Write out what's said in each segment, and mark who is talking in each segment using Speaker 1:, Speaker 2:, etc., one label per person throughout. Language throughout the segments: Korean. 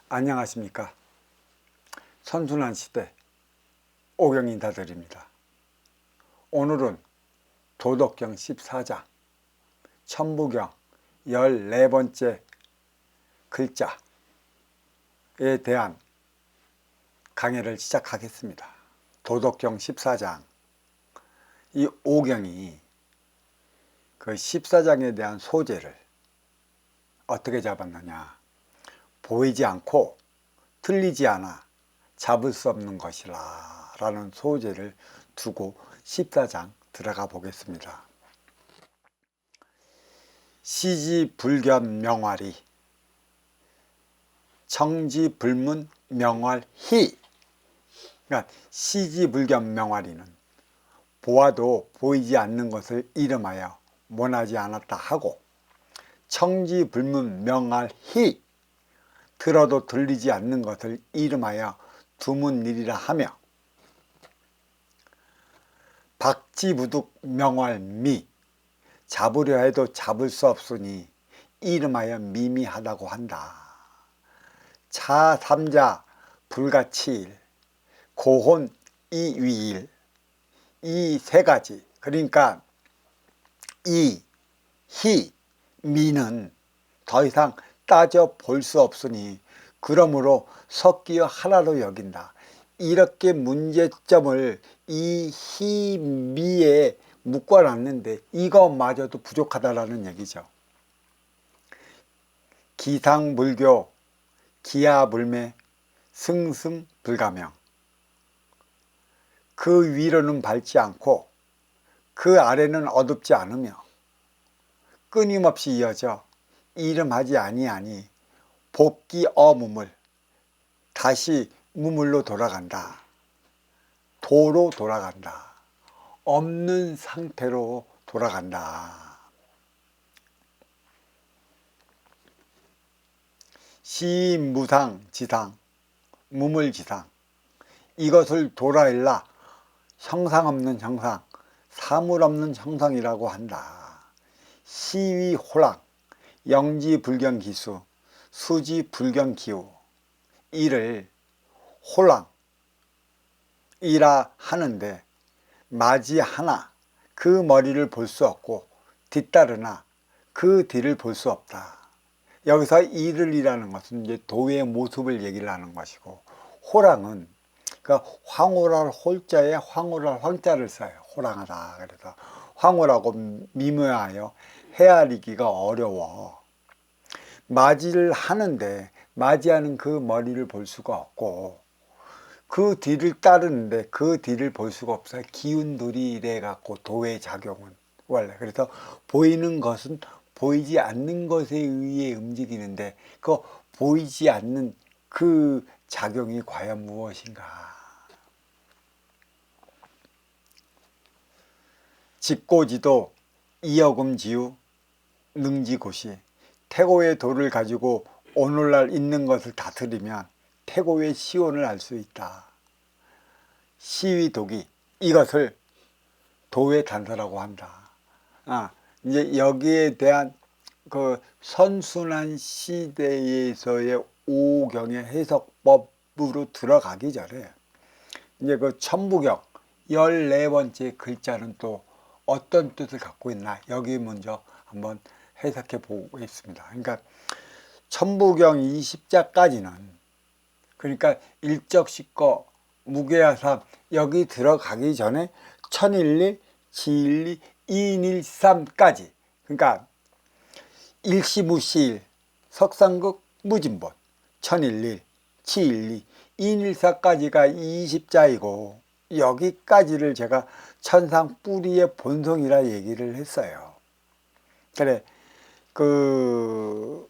Speaker 1: 안녕하십니까. 선순환 시대 오경 인사드립니다. 오늘은 도덕경 14장 천부경 14번째 글자에 대한 강의를 시작하겠습니다. 도덕경 14장, 이 오경이 그 14장에 대한 소재를 어떻게 잡았느냐. 보이지 않고 틀리지 않아 잡을 수 없는 것이라 라는 소재를 두고 14장 들어가 보겠습니다. 시지불견 명활이, 청지불문 명활희. 그러니까 시지불견 명활이는 보아도 보이지 않는 것을 이름하여 원하지 않았다 하고, 청지불문 명활희, 들어도 들리지 않는 것을 이름하여 두문일이라 하며, 박지부득 명활미, 잡으려 해도 잡을 수 없으니 이름하여 미미하다고 한다. 차삼자 불가치일, 고혼 이위일, 이 세 가지, 그러니까 이, 희, 미는 더 이상 따져 볼 수 없으니 그러므로 섞여 하나로 여긴다. 이렇게 문제점을 이, 희, 미에 묶어놨는데 이것마저도 부족하다라는 얘기죠. 기상불교, 기하불매, 승승불가명. 그 위로는 밟지 않고 그 아래는 어둡지 않으며 끊임없이 이어져 이름하지 아니하니 복기 어무물, 다시 무물로 돌아간다. 도로 돌아간다. 없는 상태로 돌아간다. 시무상 지상, 무물지상. 이것을 돌아일라 형상 없는 형상, 사물 없는 형상이라고 한다. 시위호랑, 영지불견기수, 수지불견기후. 이를 호랑이라 하는데 맞이하나 그 머리를 볼 수 없고 뒤따르나 그 뒤를 볼 수 없다. 여기서 이를이라는 것은 이제 도의 모습을 얘기를 하는 것이고, 호랑은 그러니까 황홀할 홀자에 황홀할 황자를 써요. 호랑하다. 그래서 황홀하고 미묘하여 헤아리기가 어려워. 맞이를 하는데 맞이하는 그 머리를 볼 수가 없고, 그 뒤를 따르는데 그 뒤를 볼 수가 없어요. 기운돌이 이래 갖고 도의 작용은 원래. 그래서 보이는 것은 보이지 않는 것에 의해 움직이는데 그 보이지 않는 그 작용이 과연 무엇인가. 직고지도 이여금지유 능지고시. 태고의 도를 가지고 오늘날 있는 것을 다스리면 태고의 시온을 알 수 있다. 시위도기, 이것을 도의 단서라고 한다. 이제 여기에 대한 그 선순환 시대에서의 오경의 해석법으로 들어가기 전에 이제 그 천부경 14번째 글자는 또 어떤 뜻을 갖고 있나, 여기 먼저 한번 해석해 보겠습니다. 그러니까 천부경 20자까지는, 그러니까 일적식거, 무게하삼, 여기 들어가기 전에 천일리, 지일리, 이인일삼까지, 그러니까 일시무시일, 석상극, 무진본, 천일리, 치일리, 이인일사까지가 20자이고 여기까지를 제가 천상 뿌리의 본성이라 얘기를 했어요. 그래, 그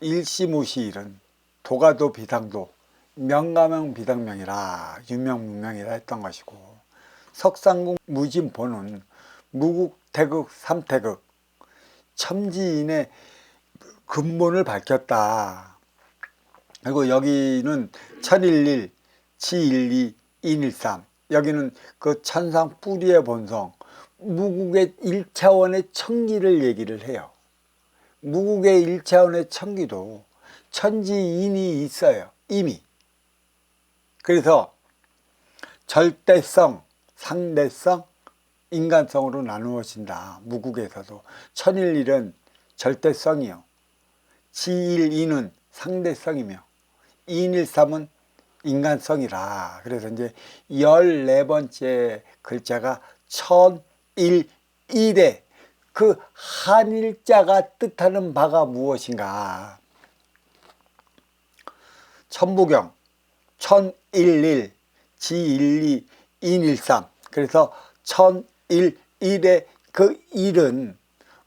Speaker 1: 일시무시일은 도가도 비상도, 명가명 비상명이라 유명무명이라 했던 것이고, 석상국 무진본은 무국태극 삼태극, 첨지인의 근본을 밝혔다. 그리고 여기는 천일일, 지일리, 인일삼, 여기는 그 천상 뿌리의 본성, 무국의 1차원의 청기를 얘기를 해요. 무국의 1차원의 청기도 천지인이 있어요. 이미. 그래서 절대성, 상대성, 인간성으로 나누어진다. 무국에서도. 천일일은 절대성이요. 지일이는 상대성이며 이인일삼은 인간성이라. 그래서 이제 14번째 글자가 천일일에 그 한일자가 뜻하는 바가 무엇인가? 천부경, 천일일, 지일이, 인일삼. 그래서 천일일의 그 일은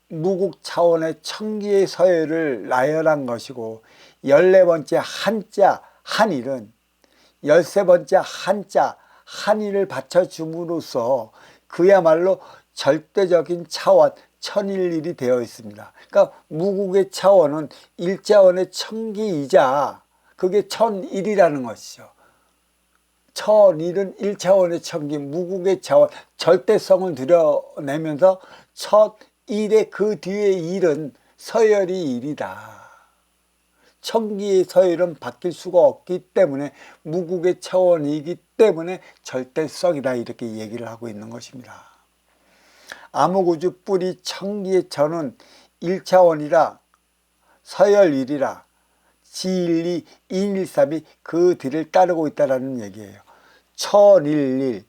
Speaker 1: 무국 차원의 천기의 서열을 나열한 것이고, 14번째 한자, 한일은 13번째 한자, 한일을 받쳐줌으로써 그야말로 절대적인 차원, 천일일이 되어 있습니다. 그러니까 무국의 차원은 일차원의 천기이자 그게 천일이라는 것이죠. 천일은 일차원의 천기, 무국의 차원, 절대성을 드러내면서 천일의 그 뒤에 일은 서열이 일이다. 천기의 서열은 바뀔 수가 없기 때문에 무국의 차원이기 때문에 절대성이다, 이렇게 얘기를 하고 있는 것입니다. 암흑우주 뿌리 천기의 천은 1차원이라 서열일이라 지일이 인일삼이 그 뒤를 따르고 있다는 얘기예요. 천일일,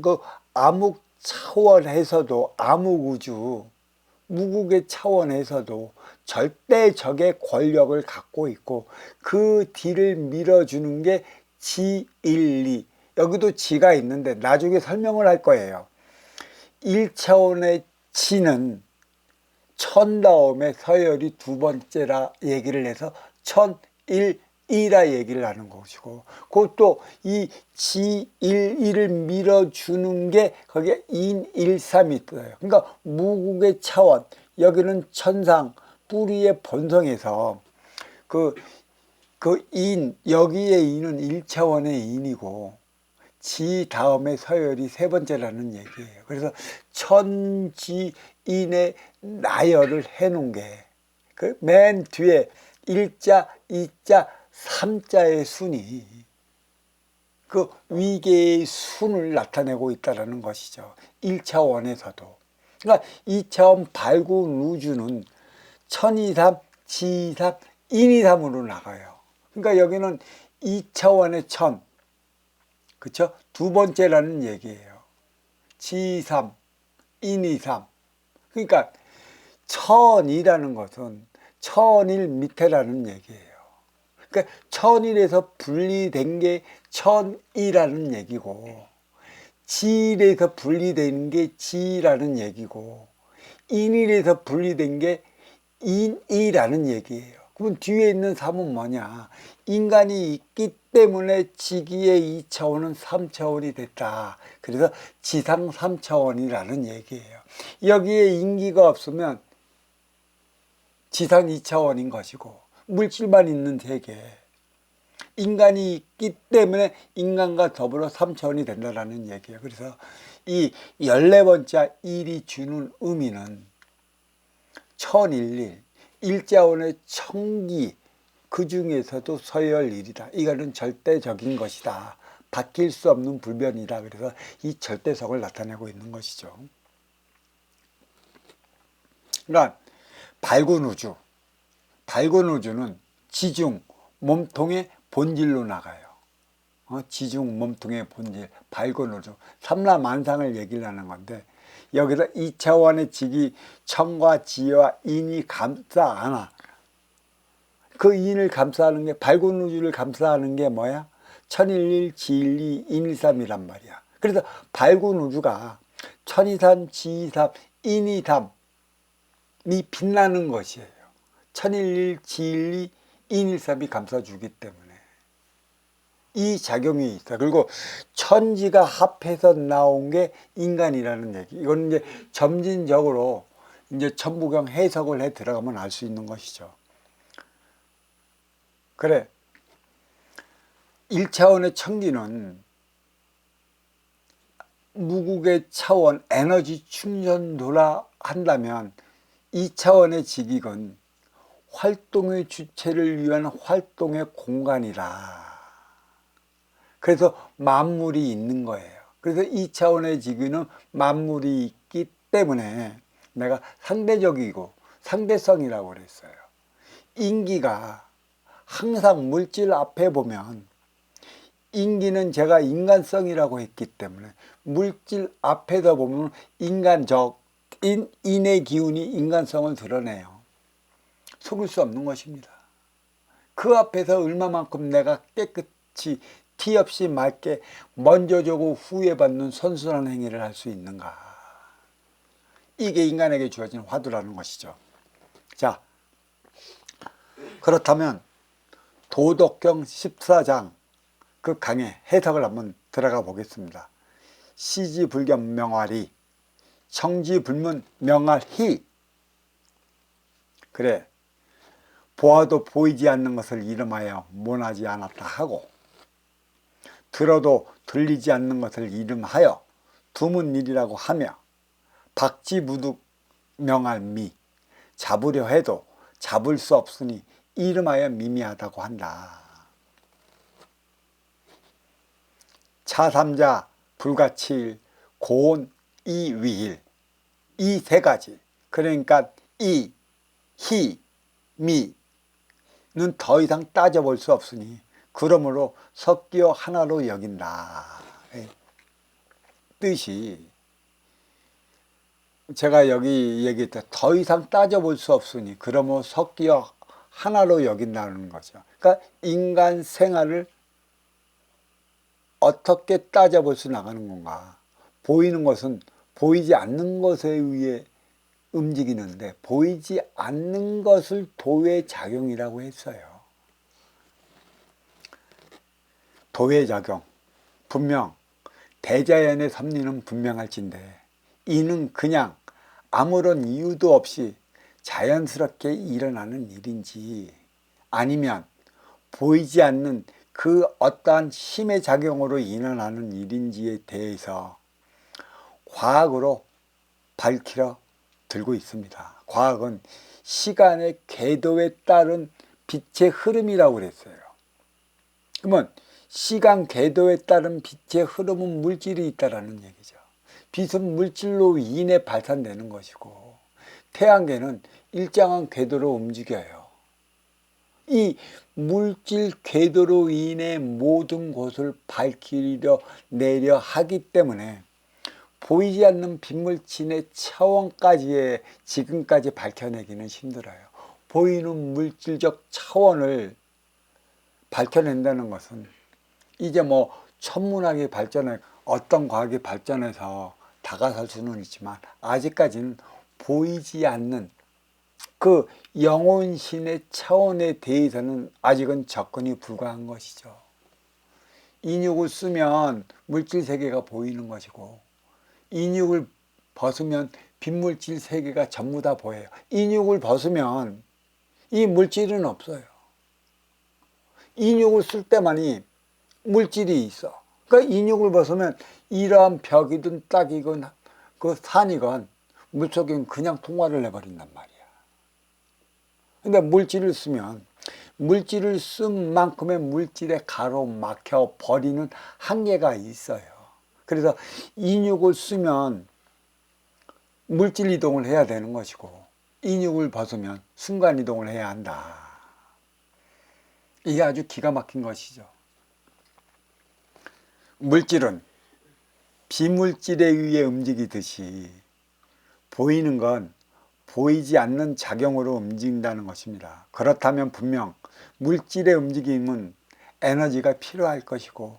Speaker 1: 그 암흑 차원에서도, 암흑우주 무국의 차원에서도 절대적의 권력을 갖고 있고 그 뒤를 밀어주는 게 지일리. 여기도 지가 있는데 나중에 설명을 할 거예요. 1차원의 지는 천 다음에 서열이 두 번째라 얘기를 해서 천일이라 얘기를 하는 것이고, 그것도 이 지일이를 밀어주는 게 거기에 인일삼이 있어요. 그러니까 무국의 차원, 여기는 천상 뿌리의 본성에서 그 인, 여기에 인은 1차원의 인이고 지 다음에 서열이 세 번째라는 얘기예요. 그래서 천지인의 나열을 해놓은 게 그 맨 뒤에 1자, 2자, 3자의 순이 그 위계의 순을 나타내고 있다는 것이죠. 1차원에서도. 그러니까 2차원 발군 우주는 천이삼, 지삼, 인이삼으로 나가요. 그러니까 여기는 2차원의 천, 그렇죠? 두 번째라는 얘기예요. 지삼, 인이삼. 그러니까 천이라는 것은 천일 밑에라는 얘기예요. 그러니까 천일에서 분리된 게 천이라는 얘기고, 지일에서 분리된 게 지라는 얘기고, 인일에서 분리된 게 인이라는 얘기예요. 그럼 뒤에 있는 삼은 뭐냐? 인간이 있기 때문에 지기의 2차원은 3차원이 됐다. 그래서 지상 3차원이라는 얘기예요. 여기에 인기가 없으면 지상 2차원인 것이고, 물질만 있는 세계, 인간이 있기 때문에 인간과 더불어 3차원이 된다는 얘기예요. 그래서 이 14번째 일이 주는 의미는 천일일, 일자원의 천기, 그 중에서도 서열일이다. 이거는 절대적인 것이다. 바뀔 수 없는 불변이다. 그래서 이 절대성을 나타내고 있는 것이죠. 그러니까 밝은 우주, 밝은 우주는 지중, 몸통의 본질로 나가요. 지중, 몸통의 본질, 밝은 우주, 삼라만상을 얘기를 하는 건데, 여기서 2차원의 직이 천과 지와 인이 감싸 안아. 그 인을 감싸는 게, 밝은 우주를 감싸는 게 뭐야? 천일일, 지일이, 인일삼이란 말이야. 그래서 밝은 우주가 천이삼, 지이삼, 인이삼이 빛나는 것이에요. 천일일, 지일이, 인일삼이 감싸주기 때문에 이 작용이 있어. 그리고 천지가 합해서 나온 게 인간이라는 얘기. 이건 이제 점진적으로 이제 천부경 해석을 해 들어가면 알 수 있는 것이죠. 그래, 1차원의 천기는 무국의 차원 에너지 충전도라 한다면 2차원의 직익은 활동의 주체를 위한 활동의 공간이라. 그래서 만물이 있는 거예요. 그래서 이 차원의 지구는 만물이 있기 때문에 내가 상대적이고 상대성이라고 그랬어요. 인기가 항상 물질 앞에 보면 인기는 제가 인간성이라고 했기 때문에 물질 앞에다 보면 인간적, 인의 기운이 인간성을 드러내요. 속을 수 없는 것입니다. 그 앞에서 얼마만큼 내가 깨끗이 티 없이 맑게 먼저 주고 후회 받는 선순환 행위를 할 수 있는가. 이게 인간에게 주어진 화두라는 것이죠. 자, 그렇다면 도덕경 14장 그 강의 해석을 한번 들어가 보겠습니다. 시지불견 명활이, 청지불문 명활희. 그래, 보아도 보이지 않는 것을 이름하여 모나지 않았다 하고, 들어도 들리지 않는 것을 이름하여 두문일이라고 하며, 박지무득 명할미, 잡으려 해도 잡을 수 없으니 이름하여 미미하다고 한다. 차삼자 불가치일 고온 이위일, 이 세 가지, 그러니까 이, 희, 미는 더 이상 따져볼 수 없으니 그러므로 섞여 하나로 여긴다. 뜻이 제가 여기 얘기했다. 더 이상 따져볼 수 없으니 그러므로 섞여 하나로 여긴다는 거죠. 그러니까 인간 생활을 어떻게 따져볼 수 나가는 건가. 보이는 것은 보이지 않는 것에 의해 움직이는데 보이지 않는 것을 도외작용이라고 했어요. 도외작용, 분명 대자연의 섭리는 분명할진데 이는 그냥 아무런 이유도 없이 자연스럽게 일어나는 일인지 아니면 보이지 않는 그 어떠한 힘의 작용으로 일어나는 일인지에 대해서 과학으로 밝히려 들고 있습니다. 과학은 시간의 궤도에 따른 빛의 흐름이라고 그랬어요. 그러면 시간 궤도에 따른 빛의 흐름은 물질이 있다라는 얘기죠. 빛은 물질로 인해 발산되는 것이고 태양계는 일정한 궤도로 움직여요. 이 물질 궤도로 인해 모든 것을 밝히려 내려 하기 때문에 보이지 않는 빛물질의 차원까지의 지금까지 밝혀내기는 힘들어요. 보이는 물질적 차원을 밝혀낸다는 것은 이제 뭐 천문학이 발전해 어떤 과학이 발전해서 다가설 수는 있지만 아직까지는 보이지 않는 그 영혼신의 차원에 대해서는 아직은 접근이 불가한 것이죠. 인육을 쓰면 물질 세계가 보이는 것이고 인육을 벗으면 빛물질 세계가 전부 다 보여요. 인육을 벗으면 이 물질은 없어요. 인육을 쓸 때만이 물질이 있어. 그러니까 인육을 벗으면 이러한 벽이든 땅이건 그 산이건 물속에 그냥 통과를 해버린단 말이야. 근데 물질을 쓰면 물질을 쓴 만큼의 물질에 가로막혀 버리는 한계가 있어요. 그래서 인육을 쓰면 물질 이동을 해야 되는 것이고 인육을 벗으면 순간 이동을 해야 한다. 이게 아주 기가 막힌 것이죠. 물질은 비물질에 의해 움직이듯이 보이는 건 보이지 않는 작용으로 움직인다는 것입니다. 그렇다면 분명 물질의 움직임은 에너지가 필요할 것이고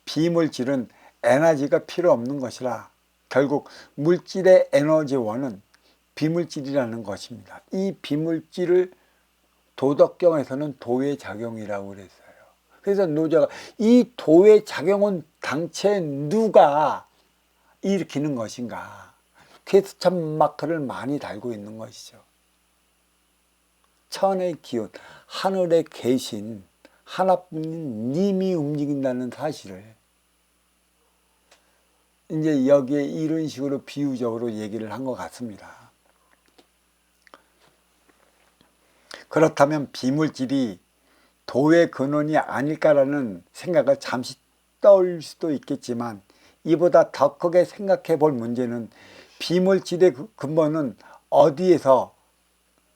Speaker 1: 비물질은 에너지가 필요 없는 것이라 결국 물질의 에너지원은 비물질이라는 것입니다. 이 비물질을 도덕경에서는 도외작용이라고 그랬어요. 그래서 노자가 이 도외작용은 당최 누가 일으키는 것인가? 퀘스천 마크를 많이 달고 있는 것이죠. 천의 기운, 하늘에 계신 하나뿐인 님이 움직인다는 사실을 이제 여기에 이런 식으로 비유적으로 얘기를 한 것 같습니다. 그렇다면 비물질이 도의 근원이 아닐까라는 생각을 잠시 떠올릴 수도 있겠지만, 이보다 더 크게 생각해 볼 문제는 비물질의 근본은 어디에서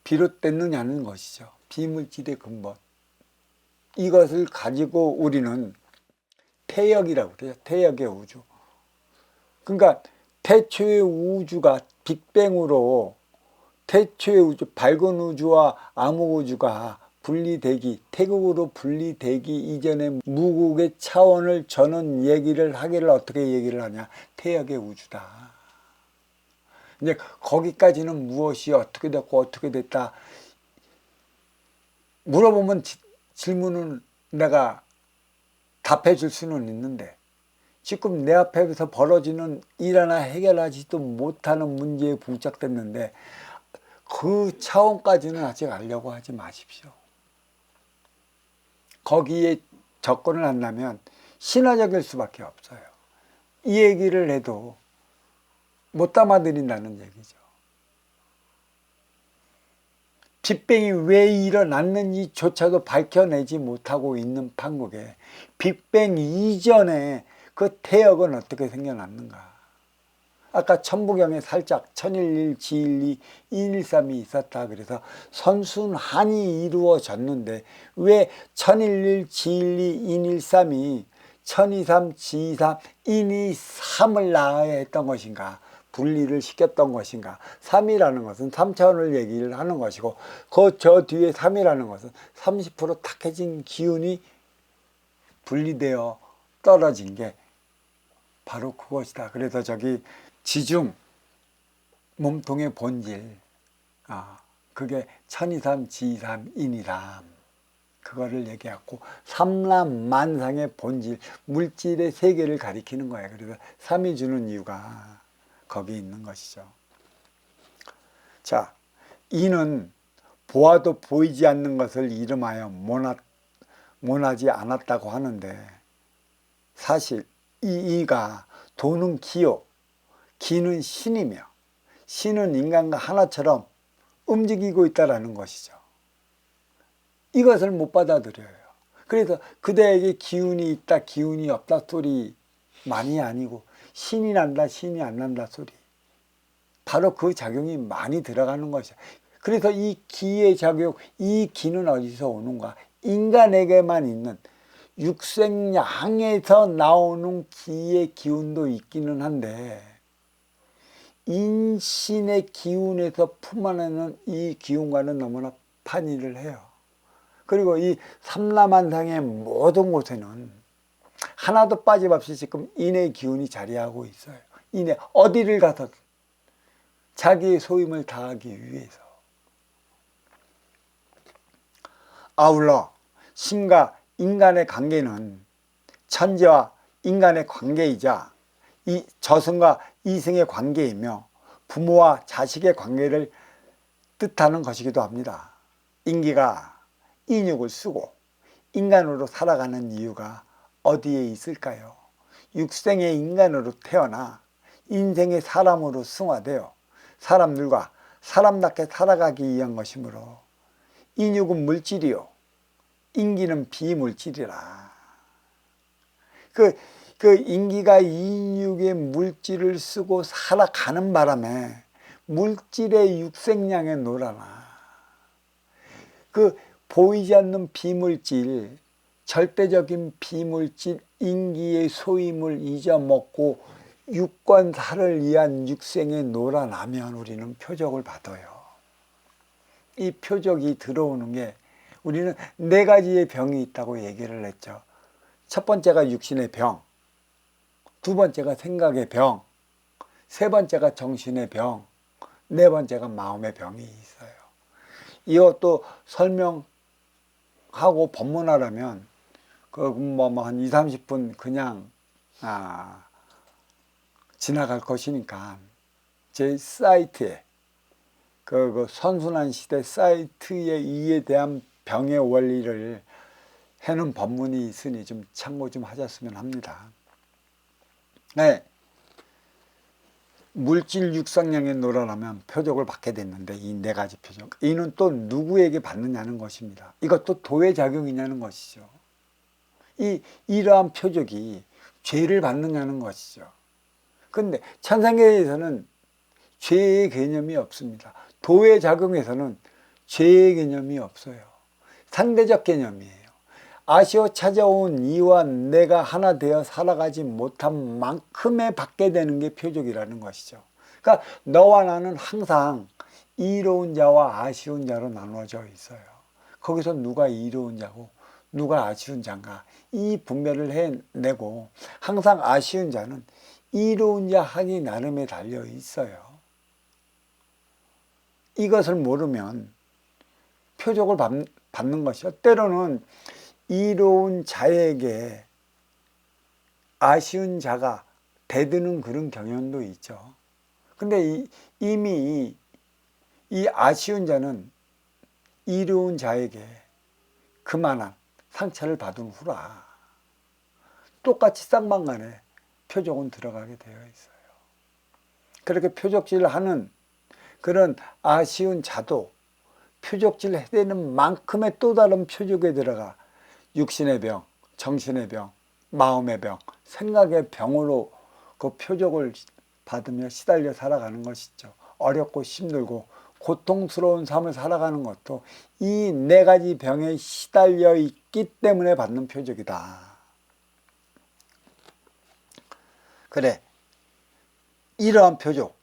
Speaker 1: 비롯됐느냐는 것이죠. 비물질의 근본. 이것을 가지고 우리는 태역이라고 그래요. 태역의 우주. 그러니까 태초의 우주가 빅뱅으로, 태초의 우주, 밝은 우주와 암흑 우주가 분리되기, 태극으로 분리되기 이전의 무국의 차원을 저는 얘기를 하기를 어떻게 얘기를 하냐. 태역의 우주다. 이제 거기까지는 무엇이 어떻게 됐고 어떻게 됐다 물어보면 질문은 내가 답해 줄 수는 있는데, 지금 내 앞에서 벌어지는 일 하나 해결하지도 못하는 문제에 봉착됐는데 그 차원까지는 아직 알려고 하지 마십시오. 거기에 접근을 한다면 신화적일 수밖에 없어요. 이 얘기를 해도 못 담아드린다는 얘기죠. 빅뱅이 왜 일어났는지조차도 밝혀내지 못하고 있는 판국에 빅뱅 이전에 그 태역은 어떻게 생겨났는가. 아까 천부경에 살짝 천일일, 지일이, 인일삼이 있었다. 그래서 선순환이 이루어졌는데 왜 천일일, 지일이, 인일삼이 천이삼, 지이삼, 인이삼을 낳아야 했던 것인가. 분리를 시켰던 것인가. 3이라는 것은 3차원을 얘기를 하는 것이고, 저 뒤에 3이라는 것은 30% 탁해진 기운이 분리되어 떨어진 게 바로 그것이다. 그래서 저기 지중, 몸통의 본질, 그게 천이삼, 지이삼, 인이삼, 그거를 얘기하고, 삼람만상의 본질, 물질의 세계를 가리키는 거예요. 그래서 3이 주는 이유가 거기 있는 것이죠. 자, 이는 보아도 보이지 않는 것을 이름하여 모나지 않았다고 하는데, 사실 이 이가 도는 기요, 기는 신이며 신은 인간과 하나처럼 움직이고 있다는 것이죠. 이것을 못 받아들여요. 그래서 그대에게 기운이 있다 기운이 없다 소리 많이 아니고, 신이 난다 신이 안 난다 소리, 바로 그 작용이 많이 들어가는 것이죠. 그래서 이 기의 작용, 이 기는 어디서 오는가. 인간에게만 있는 육생양에서 나오는 기의 기운도 있기는 한데, 인신의 기운에서 품어내는 이 기운과는 너무나 판이를 해요. 그리고 이 삼라만상의 모든 곳에는 하나도 빠짐없이 지금 인의 기운이 자리하고 있어요. 인의 어디를 가서 자기의 소임을 다하기 위해서. 아울러 신과 인간의 관계는 천지와 인간의 관계이자 이 저승과 이승의 관계이며 부모와 자식의 관계를 뜻하는 것이기도 합니다. 인기가 인육을 쓰고 인간으로 살아가는 이유가 어디에 있을까요? 육생의 인간으로 태어나 인생의 사람으로 승화되어 사람들과 사람답게 살아가기 위한 것이므로, 인육은 물질이요 인기는 비물질이라. 그 인기가 인육의 물질을 쓰고 살아가는 바람에 물질의 육생량에 놀아나. 그 보이지 않는 비물질, 절대적인 비물질 인기의 소임을 잊어먹고 육권사를 위한 육생에 놀아나면 우리는 표적을 받아요. 이 표적이 들어오는 게, 우리는 4가지의 병이 있다고 얘기를 했죠. 첫 번째가 육신의 병, 두 번째가 생각의 병, 세 번째가 정신의 병, 네 번째가 마음의 병이 있어요. 이것도 설명하고 법문하려면 한 2, 30분 그냥 지나갈 것이니까 제 사이트에 그 선순환 시대 사이트에 이에 대한 병의 원리를 해놓은 법문이 있으니 좀 참고 좀 하셨으면 합니다. 네. 물질 육상량에 놀아나면 표적을 받게 됐는데, 이 네 가지 표적, 이는 또 누구에게 받느냐는 것입니다. 이것도 도의작용이냐는 것이죠. 이러한 표적이 죄를 받느냐는 것이죠. 근데 천상계에서는 죄의 개념이 없습니다. 도의작용에서는 죄의 개념이 없어요. 상대적 개념이에요. 아쉬워 찾아온 이와 내가 하나 되어 살아가지 못한 만큼에 받게 되는 게 표적이라는 것이죠. 그러니까 너와 나는 항상 이로운 자와 아쉬운 자로 나누어져 있어요. 거기서 누가 이로운 자고 누가 아쉬운 자인가, 이 분별을 해내고, 항상 아쉬운 자는 이로운 자 하기 나름에 달려 있어요. 이것을 모르면 표적을 받는 것이요. 때로는 이로운 자에게 아쉬운 자가 대드는 그런 경향도 있죠. 근데 이미 이 아쉬운 자는 이로운 자에게 그만한 상처를 받은 후라 똑같이 쌍방간에 표적은 들어가게 되어 있어요. 그렇게 표적질을 하는 그런 아쉬운 자도 표적질 해대는 만큼의 또 다른 표적에 들어가 육신의 병, 정신의 병, 마음의 병, 생각의 병으로 그 표적을 받으며 시달려 살아가는 것이죠. 어렵고 힘들고 고통스러운 삶을 살아가는 것도 이 네 가지 병에 시달려 있기 때문에 받는 표적이다. 그래, 이러한 표적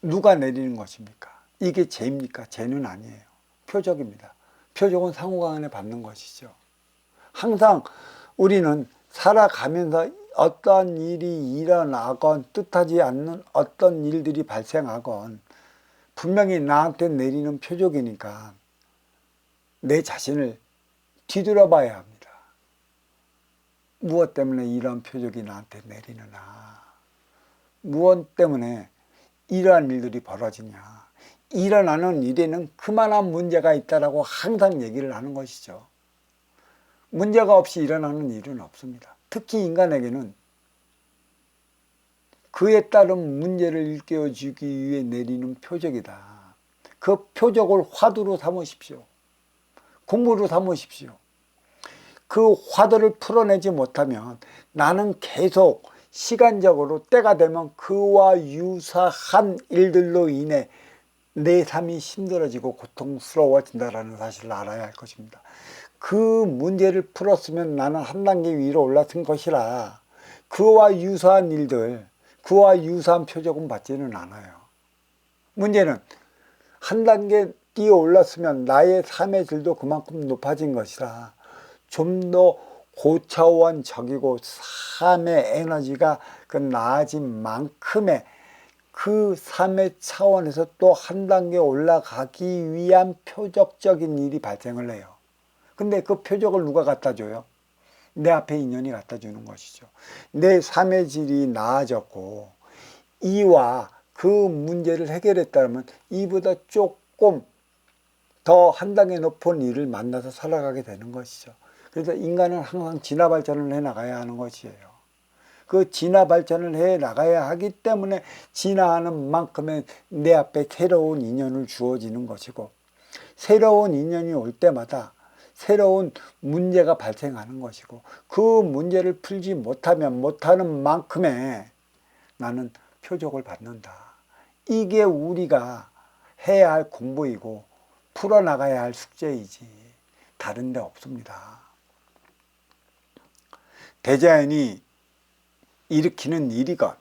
Speaker 1: 누가 내리는 것입니까? 이게 죄입니까? 죄는 아니에요. 표적입니다. 표적은 상호간에 받는 것이죠. 항상 우리는 살아가면서 어떠한 일이 일어나건 뜻하지 않는 어떤 일들이 발생하건 분명히 나한테 내리는 표적이니까 내 자신을 뒤돌아봐야 합니다. 무엇 때문에 이러한 표적이 나한테 내리느냐, 무엇 때문에 이러한 일들이 벌어지냐. 일어나는 일에는 그만한 문제가 있다라고 항상 얘기를 하는 것이죠. 문제가 없이 일어나는 일은 없습니다. 특히 인간에게는 그에 따른 문제를 일깨워주기 위해 내리는 표적이다. 그 표적을 화두로 삼으십시오. 공부로 삼으십시오. 그 화두를 풀어내지 못하면 나는 계속 시간적으로 때가 되면 그와 유사한 일들로 인해 내 삶이 힘들어지고 고통스러워진다는 사실을 알아야 할 것입니다. 그 문제를 풀었으면 나는 한 단계 위로 올랐을 것이라 그와 유사한 일들, 그와 유사한 표적은 받지는 않아요. 문제는 한 단계 뛰어 올랐으면 나의 삶의 질도 그만큼 높아진 것이라 좀 더 고차원적이고 삶의 에너지가 그 나아진 만큼의 그 삶의 차원에서 또 한 단계 올라가기 위한 표적적인 일이 발생을 해요. 근데 그 표적을 누가 갖다 줘요? 내 앞에 인연이 갖다 주는 것이죠. 내 삶의 질이 나아졌고 이와 그 문제를 해결했다면 이보다 조금 더 한 단계 높은 일을 만나서 살아가게 되는 것이죠. 그래서 인간은 항상 진화 발전을 해 나가야 하는 것이에요. 그 진화 발전을 해 나가야 하기 때문에 진화하는 만큼의 내 앞에 새로운 인연을 주어지는 것이고, 새로운 인연이 올 때마다 새로운 문제가 발생하는 것이고, 그 문제를 풀지 못하면 못하는 만큼의 나는 표적을 받는다. 이게 우리가 해야 할 공부이고 풀어나가야 할 숙제이지 다른 데 없습니다. 대자연이 일으키는 일이건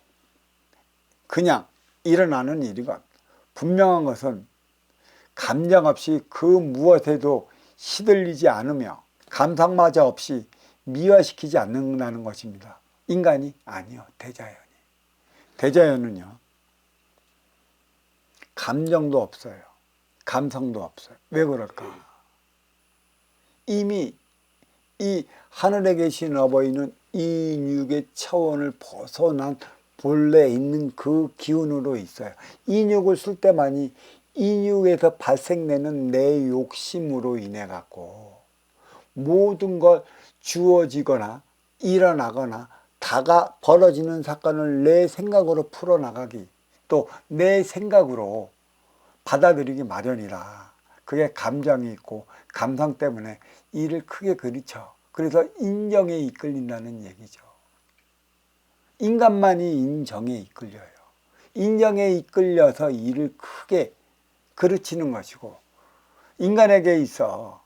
Speaker 1: 그냥 일어나는 일이건 분명한 것은 감정 없이 그 무엇에도 시들리지 않으며 감상마저 없이 미화시키지 않는다는 것입니다. 인간이 아니요, 대자연이. 대자연은요, 감정도 없어요. 감성도 없어요. 왜 그럴까? 이미 이 하늘에 계신 어버이는 인육의 차원을 벗어난 본래 있는 그 기운으로 있어요. 인육을 쓸 때만이 인육에서 발생되는 내 욕심으로 인해 갖고 모든 것 주어지거나 일어나거나 벌어지는 사건을 내 생각으로 풀어나가기, 또 내 생각으로 받아들이기 마련이라 그게 감정이 있고 감성 때문에 일을 크게 그르쳐. 그래서 인정에 이끌린다는 얘기죠. 인간만이 인정에 이끌려요. 인정에 이끌려서 일을 크게 그르치는 것이고, 인간에게 있어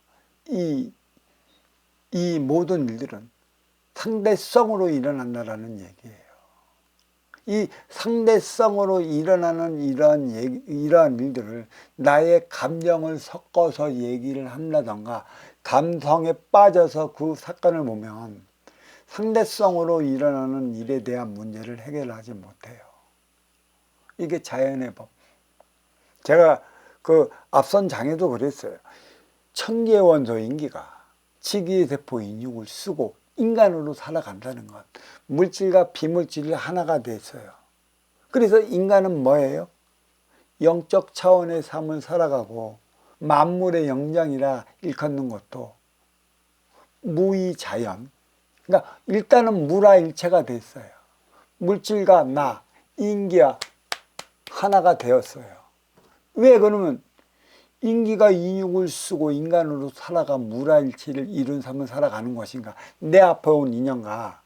Speaker 1: 이 모든 일들은 상대성으로 일어난다는 얘기예요. 이 상대성으로 일어나는 이러한 일들을 나의 감정을 섞어서 얘기를 한다던가 감성에 빠져서 그 사건을 보면 상대성으로 일어나는 일에 대한 문제를 해결하지 못해요. 이게 자연의 법. 제가 그 앞선 장에도 그랬어요. 천기의 원소 인기가 치기세포 인육을 쓰고 인간으로 살아간다는 것. 물질과 비물질이 하나가 됐어요. 그래서 인간은 뭐예요? 영적 차원의 삶을 살아가고 만물의 영장이라 일컫는 것도 무의자연. 그러니까 일단은 무라일체가 됐어요. 물질과 나, 인기와 하나가 되었어요. 왜 그러면 인기가 인육을 쓰고 인간으로 살아가 무라일체를 이룬 삶을 살아가는 것인가? 내 앞에 온 인연과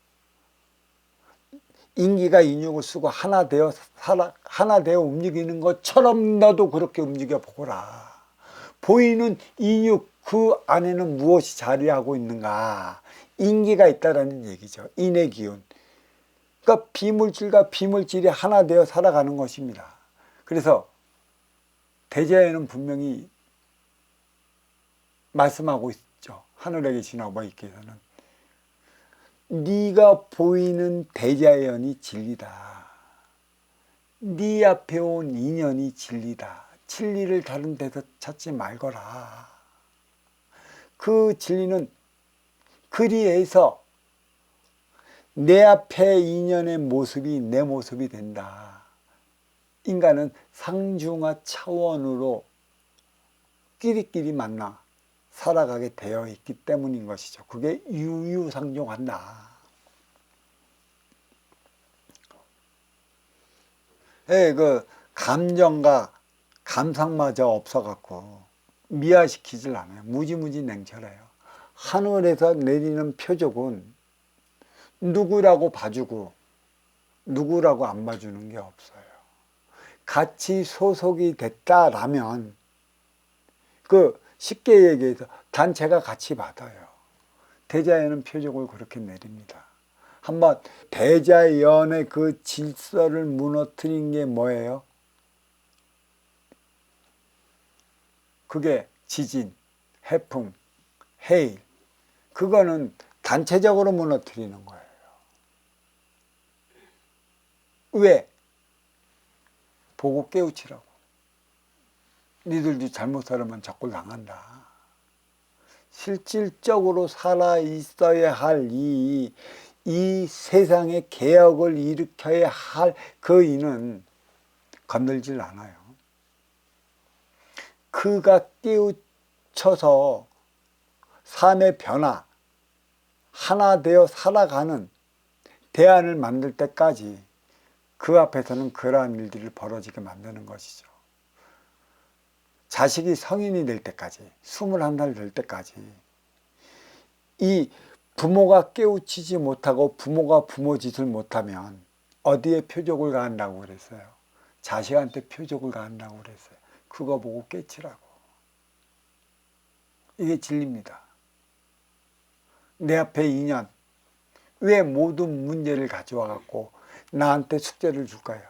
Speaker 1: 인기가 인육을 쓰고 하나 되어 움직이는 것처럼 너도 그렇게 움직여 보거라. 보이는 인육 그 안에는 무엇이 자리하고 있는가? 인기가 있다라는 얘기죠. 인의 기운. 그러니까 비물질과 비물질이 하나 되어 살아가는 것입니다. 그래서 대자연은 분명히 말씀하고 있죠. 하늘에 계신 아버지께서는 네가 보이는 대자연이 진리다. 네 앞에 온 인연이 진리다. 진리를 다른 데서 찾지 말거라. 그 진리는 그리에서 내 앞에 인연의 모습이 내 모습이 된다. 인간은 상중하 차원으로 끼리끼리 만나 살아가게 되어 있기 때문인 것이죠. 그게 유유상종한다. 예, 그 감정과 감상마저 없어갖고 미화시키질 않아요. 무지무지 냉철해요. 하늘에서 내리는 표적은 누구라고 봐주고 누구라고 안 봐주는 게 없어요. 같이 소속이 됐다라면 그 쉽게 얘기해서 단체가 같이 받아요. 대자연은 표적을 그렇게 내립니다. 한번 대자연의 그 질서를 무너뜨린 게 뭐예요? 그게 지진, 해풍, 해일. 그거는 단체적으로 무너뜨리는 거예요. 왜? 보고 깨우치라고. 니들도 잘못 살면 적골 당한다. 실질적으로 살아 있어야 할 이 세상의 개혁을 일으켜야 할 그 이는 건들질 않아요. 그가 깨우쳐서 삶의 변화, 하나 되어 살아가는 대안을 만들 때까지 그 앞에서는 그러한 일들을 벌어지게 만드는 것이죠. 자식이 성인이 될 때까지, 21살 될 때까지 이 부모가 깨우치지 못하고 부모가 부모 짓을 못하면 어디에 표적을 가한다고 그랬어요? 자식한테 표적을 가한다고 그랬어요. 그거 보고 깨치라고. 이게 진리입니다. 내 앞에 인연, 왜 모든 문제를 가져와 갖고 나한테 숙제를 줄까요?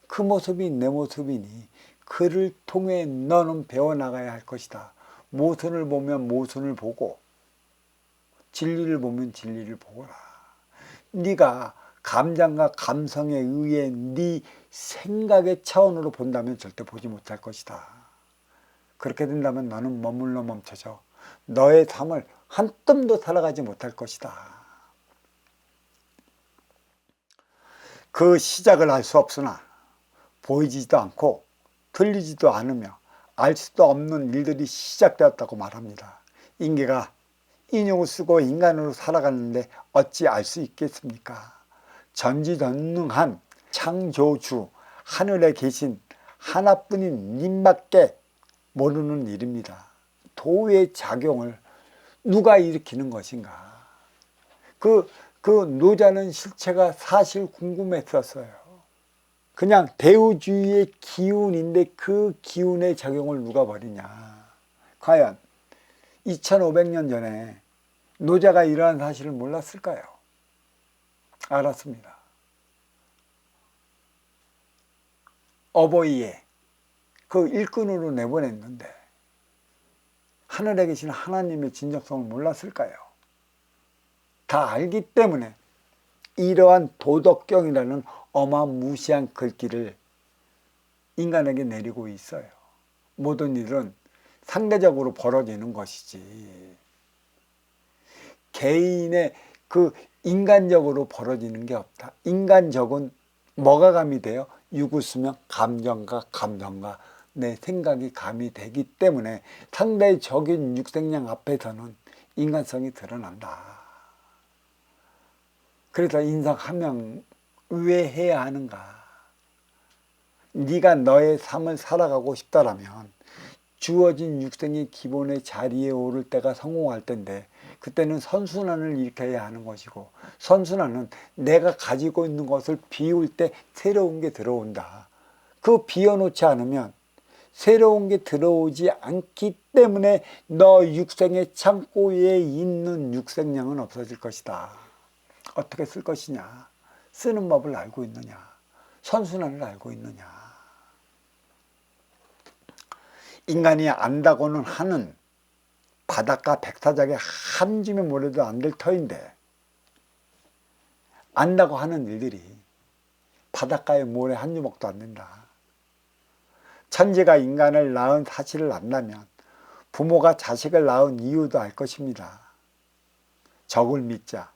Speaker 1: 그 모습이 내 모습이니 그를 통해 너는 배워나가야 할 것이다. 모순을 보면 모순을 보고 진리를 보면 진리를 보거라. 네가 감정과 감성에 의해 네 생각의 차원으로 본다면 절대 보지 못할 것이다. 그렇게 된다면 너는 머물러 멈춰져 너의 삶을 한 뼘도 살아가지 못할 것이다. 그 시작을 알 수 없으나 보이지도 않고 들리지도 않으며 알 수도 없는 일들이 시작되었다고 말합니다. 인계가 인육을 쓰고 인간으로 살아가는데 어찌 알 수 있겠습니까? 전지전능한 창조주 하늘에 계신 하나뿐인 님밖에 모르는 일입니다. 도의 작용을 누가 일으키는 것인가? 그 노자는 실체가 사실 궁금했었어요. 그냥 대우주의의 기운인데 그 기운의 작용을 누가 벌이냐? 과연 2500년 전에 노자가 이러한 사실을 몰랐을까요? 알았습니다. 어버이에 그 일꾼으로 내보냈는데 하늘에 계신 하나님의 진정성을 몰랐을까요? 다 알기 때문에 이러한 도덕경이라는 어마무시한 글귀를 인간에게 내리고 있어요. 모든 일은 상대적으로 벌어지는 것이지 개인의 인간적으로 벌어지는 게 없다. 인간적은 뭐가 가미돼요? 유구수명 감정과 감정과 내 생각이 가미되기 때문에 상대적인 육생량 앞에서는 인간성이 드러난다. 그래서 인성함명 왜 해야 하는가? 네가 너의 삶을 살아가고 싶다라면 주어진 육생의 기본의 자리에 오를 때가 성공할 텐데 그때는 선순환을 일으켜야 하는 것이고 선순환은 내가 가지고 있는 것을 비울 때 새로운 게 들어온다. 그 비워놓지 않으면 새로운 게 들어오지 않기 때문에 너 육생의 창고에 있는 육생량은 없어질 것이다. 어떻게 쓸 것이냐? 쓰는 법을 알고 있느냐? 선순환을 알고 있느냐? 인간이 안다고는 하는 바닷가 백사장에 한 줌의 모래도 안 될 터인데 안다고 하는 일들이 바닷가에 모래 한 주먹도 안 된다. 천지가 인간을 낳은 사실을 안다면 부모가 자식을 낳은 이유도 알 것입니다. 적을 믿자,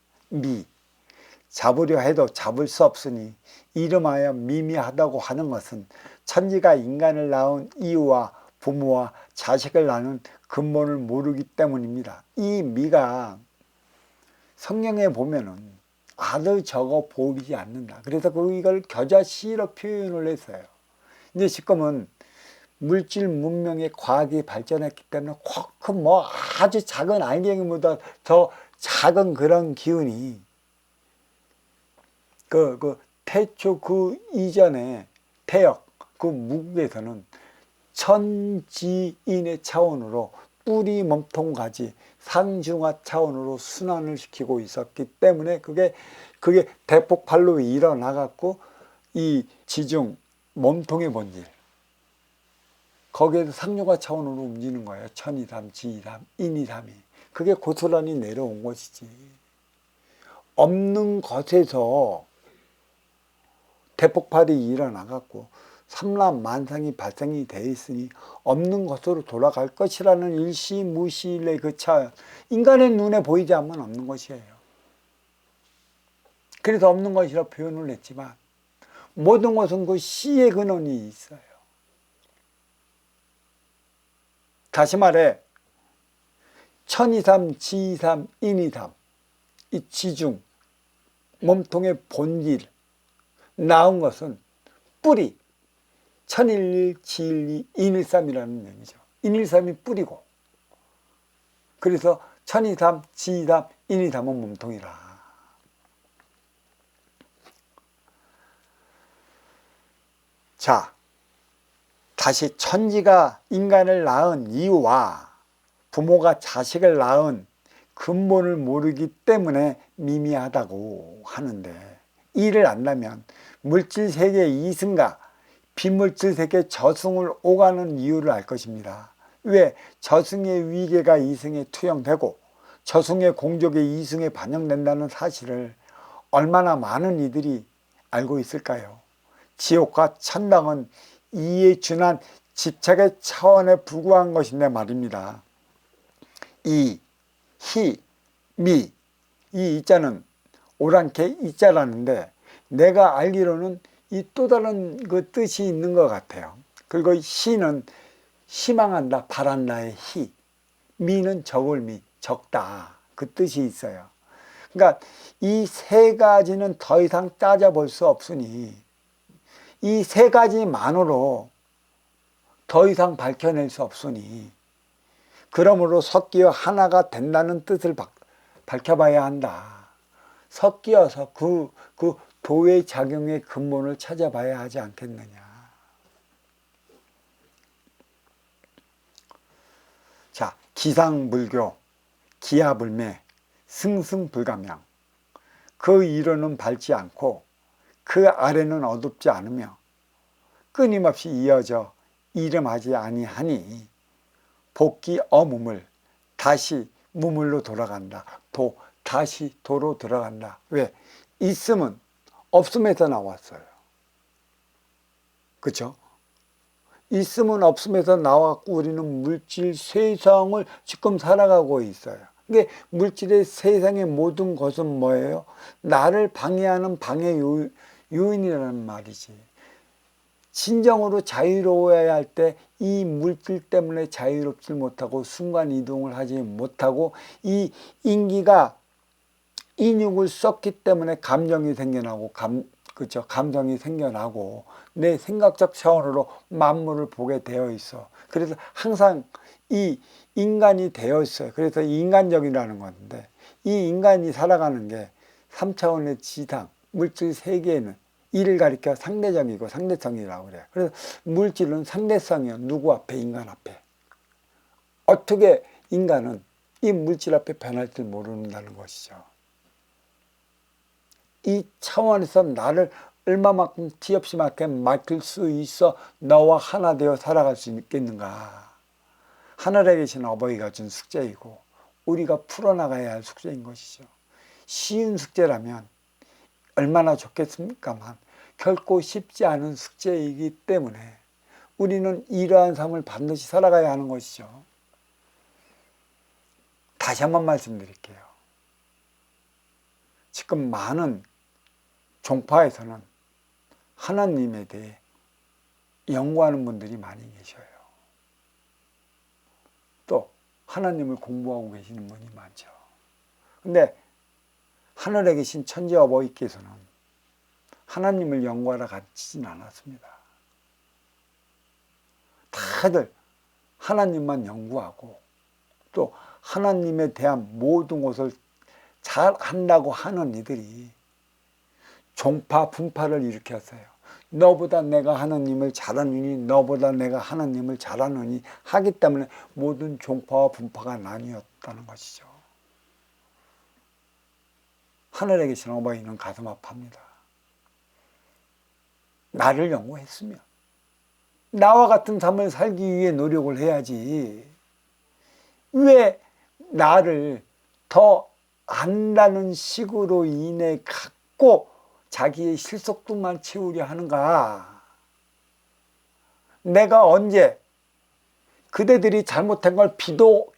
Speaker 1: 잡으려 해도 잡을 수 없으니 이름하여 미미하다고 하는 것은 천지가 인간을 낳은 이유와 부모와 자식을 낳는 근본을 모르기 때문입니다. 이 미가 성경에 보면은 아들 적어 보이지 않는다. 그래서 이걸 겨자씨로 표현을 했어요. 이제 지금은 물질 문명의 과학이 발전했기 때문에 뭐 아주 작은 안경보다 더 작은 그런 기운이 태초 이전에 태역 무국에서는 천지인의 차원으로 뿌리 몸통까지 상중하 차원으로 순환을 시키고 있었기 때문에 그게 대폭발로 일어나갖고 이 지중 몸통의 본질 거기에서 상중하 차원으로 움직이는 거예요. 천이삼, 지이삼, 인이삼이. 그게 고스란히 내려온 것이지. 없는 것에서 대폭발이 일어나갖고 삼라만상이 발생이 되어 있으니 없는 것으로 돌아갈 것이라는 일시무시일의 그 차 인간의 눈에 보이지 않으면 없는 것이에요. 그래서 없는 것이라 표현을 했지만 모든 것은 그 시의 근원이 있어요. 다시 말해 천이삼, 지이삼, 인이삼 이 지중 몸통의 본질 나온 것은 뿌리 천일일, 지일이, 인일삼이라는 얘기죠. 인일삼이 뿌리고 그래서 천이삼, 지이삼, 인이삼은 몸통이라. 자, 다시 천지가 인간을 낳은 이유와 부모가 자식을 낳은 근본을 모르기 때문에 미미하다고 하는데 이를 안다면 물질세계의 이승과 비물질세계 저승을 오가는 이유를 알 것입니다. 왜? 저승의 위계가 이승에 투영되고 저승의 공적의 이승에 반영된다는 사실을 얼마나 많은 이들이 알고 있을까요? 지옥과 천당은 이에 준한 집착의 차원에 불과한 것인데 말입니다. 이, 희, 미, 이 이자는 오랑캐 이자라는데 내가 알기로는 이 또 다른 그 뜻이 있는 것 같아요. 그리고 희는 희망한다, 바란다의 희, 미는 적을 미, 적다 그 뜻이 있어요. 그러니까 이 세 가지는 더 이상 따져볼 수 없으니 이 세 가지만으로 더 이상 밝혀낼 수 없으니, 그러므로 섞여 하나가 된다는 뜻을 밝혀봐야 한다. 섞여서 그 도의 작용의 근본을 찾아봐야 하지 않겠느냐. 자, 기상불교, 기하불매, 승승불감양. 그 이론은 밟지 않고 그 아래는 어둡지 않으며 끊임없이 이어져 이름하지 아니하니 복기 어무물, 다시 무물로 돌아간다. 다시 도로 들어간다. 왜? 있음은 없음에서 나왔어요. 그렇죠? 있음은 없음에서 나왔고 우리는 물질 세상을 지금 살아가고 있어요. 근데 물질의 세상의 모든 것은 뭐예요? 나를 방해하는 방해 요인이라는 말이지. 진정으로 자유로워야 할 때 이 물질 때문에 자유롭지 못하고 순간 이동을 하지 못하고 이 인기가 인육을 썼기 때문에 감정이 생겨나고 그렇죠? 감정이 생겨나고 내 생각적 차원으로 만물을 보게 되어 있어. 그래서 항상 이 인간이 되어 있어요. 그래서 인간적이라는 건데, 이 인간이 살아가는 게 3차원의 지상 물질 세계에는 이를 가리켜 상대적이고 상대성이라고 그래요. 그래서 물질은 상대성이요. 누구 앞에? 인간 앞에. 어떻게 인간은 이 물질 앞에 변할 줄 모른다는 것이죠. 이 차원에서 나를 얼마만큼 티없이 맡길 수 있어 너와 하나 되어 살아갈 수 있겠는가. 하늘에 계신 어버이가 준 숙제이고 우리가 풀어나가야 할 숙제인 것이죠. 쉬운 숙제라면 얼마나 좋겠습니까만 결코 쉽지 않은 숙제이기 때문에 우리는 이러한 삶을 반드시 살아가야 하는 것이죠. 다시 한번 말씀드릴게요. 지금 많은 종파에서는 하나님에 대해 연구하는 분들이 많이 계셔요. 또 하나님을 공부하고 계시는 분이 많죠. 근데 하늘에 계신 천지 어버이께서는 하나님을 연구하러 가지진 않았습니다. 다들 하나님만 연구하고 또 하나님에 대한 모든 것을 잘 한다고 하는 이들이 종파 분파를 일으켰어요. 너보다 내가 하나님을 잘하느니 너보다 내가 하나님을 잘하느니 하기 때문에 모든 종파와 분파가 나뉘었다는 것이죠. 하늘에 계신 어버이는 가슴 아파합니다. 나를 연구했으면 나와 같은 삶을 살기 위해 노력을 해야지 왜 나를 더 안다는 식으로 인해 갖고 자기의 실속들만 채우려 하는가. 내가 언제 그대들이 잘못한 걸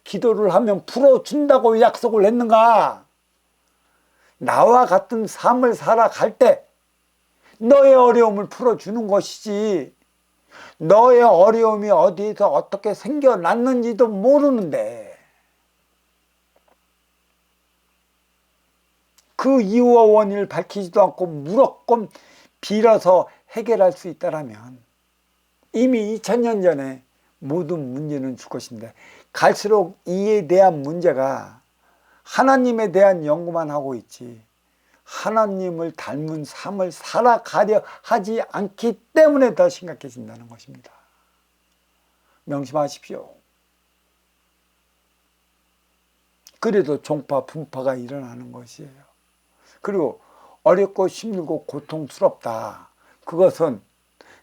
Speaker 1: 기도를 하면 풀어준다고 약속을 했는가. 나와 같은 삶을 살아갈 때 너의 어려움을 풀어주는 것이지 너의 어려움이 어디에서 어떻게 생겨났는지도 모르는데 그 이유와 원인을 밝히지도 않고 무조건 빌어서 해결할 수 있다면 이미 2000년 전에 모든 문제는 줄 것인데 갈수록 이에 대한 문제가 하나님에 대한 연구만 하고 있지 하나님을 닮은 삶을 살아가려 하지 않기 때문에 더 심각해진다는 것입니다. 명심하십시오. 그래도 종파 분파가 일어나는 것이에요. 그리고 어렵고 힘들고 고통스럽다. 그것은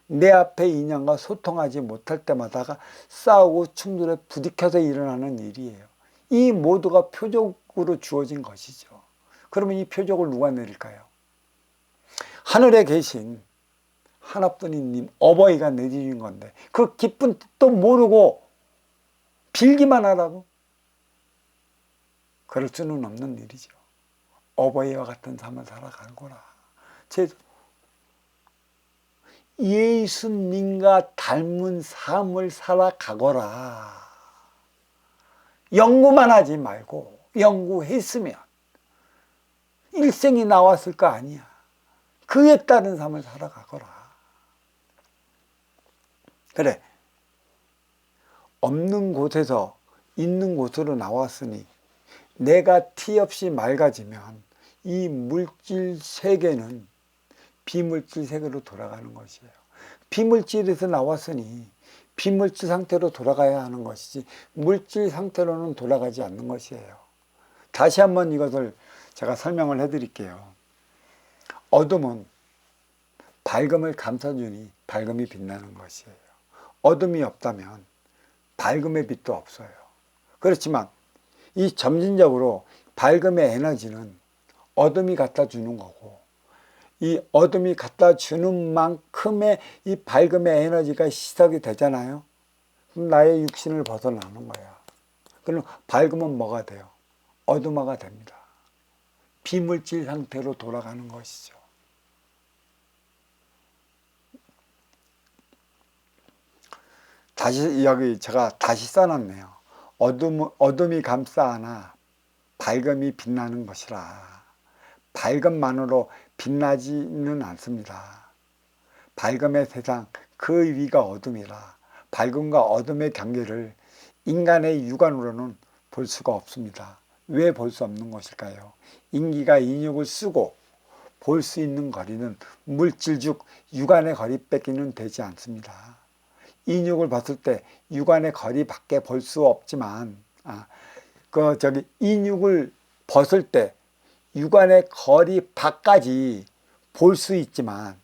Speaker 1: 내 앞에 인연과 소통하지 못할 때마다가 싸우고 충돌에 부딪혀서 일어나는 일이에요. 이 모두가 표적으로 주어진 것이죠. 그러면 이 표적을 누가 내릴까요? 하늘에 계신 하나뿐인 어버이가 내리는 건데 그 기쁜 뜻도 모르고 빌기만 하라고? 그럴 수는 없는 일이죠. 어버이와 같은 삶을 살아가는 거라. 예수님과 닮은 삶을 살아가거라. 연구만 하지 말고 연구했으면 일생이 나왔을 거 아니야. 그에 따른 삶을 살아가거라. 그래, 없는 곳에서 있는 곳으로 나왔으니 내가 티 없이 맑아지면 이 물질 세계는 비물질 세계로 돌아가는 것이에요. 비물질에서 나왔으니 비물질 상태로 돌아가야 하는 것이지 물질 상태로는 돌아가지 않는 것이에요. 다시 한번 이것을 제가 설명을 해드릴게요. 어둠은 밝음을 감싸주니 밝음이 빛나는 것이에요. 어둠이 없다면 밝음의 빛도 없어요. 그렇지만 이 점진적으로 밝음의 에너지는 어둠이 갖다 주는 거고, 이 어둠이 갖다 주는 만큼의 이 밝음의 에너지가 시작이 되잖아요. 그럼 나의 육신을 벗어나는 거야. 그럼 밝음은 뭐가 돼요? 어둠화가 됩니다. 비물질 상태로 돌아가는 것이죠. 다시 여기 제가 다시 써놨네요. 어둠이 감싸하나 밝음이 빛나는 것이라. 밝음만으로 빛나지는 않습니다. 밝음의 세상 그 위가 어둠이라. 밝음과 어둠의 경계를 인간의 육안으로는 볼 수가 없습니다. 왜 볼 수 없는 것일까요? 인기가 인육을 쓰고 볼 수 있는 거리는 물질즉 육안의 거리밖에는 되지 않습니다. 인육을 봤을 때 육안의 거리밖에 볼 수 없지만, 인육을 벗을 때 육안의 거리 밖까지 볼 수 있지만,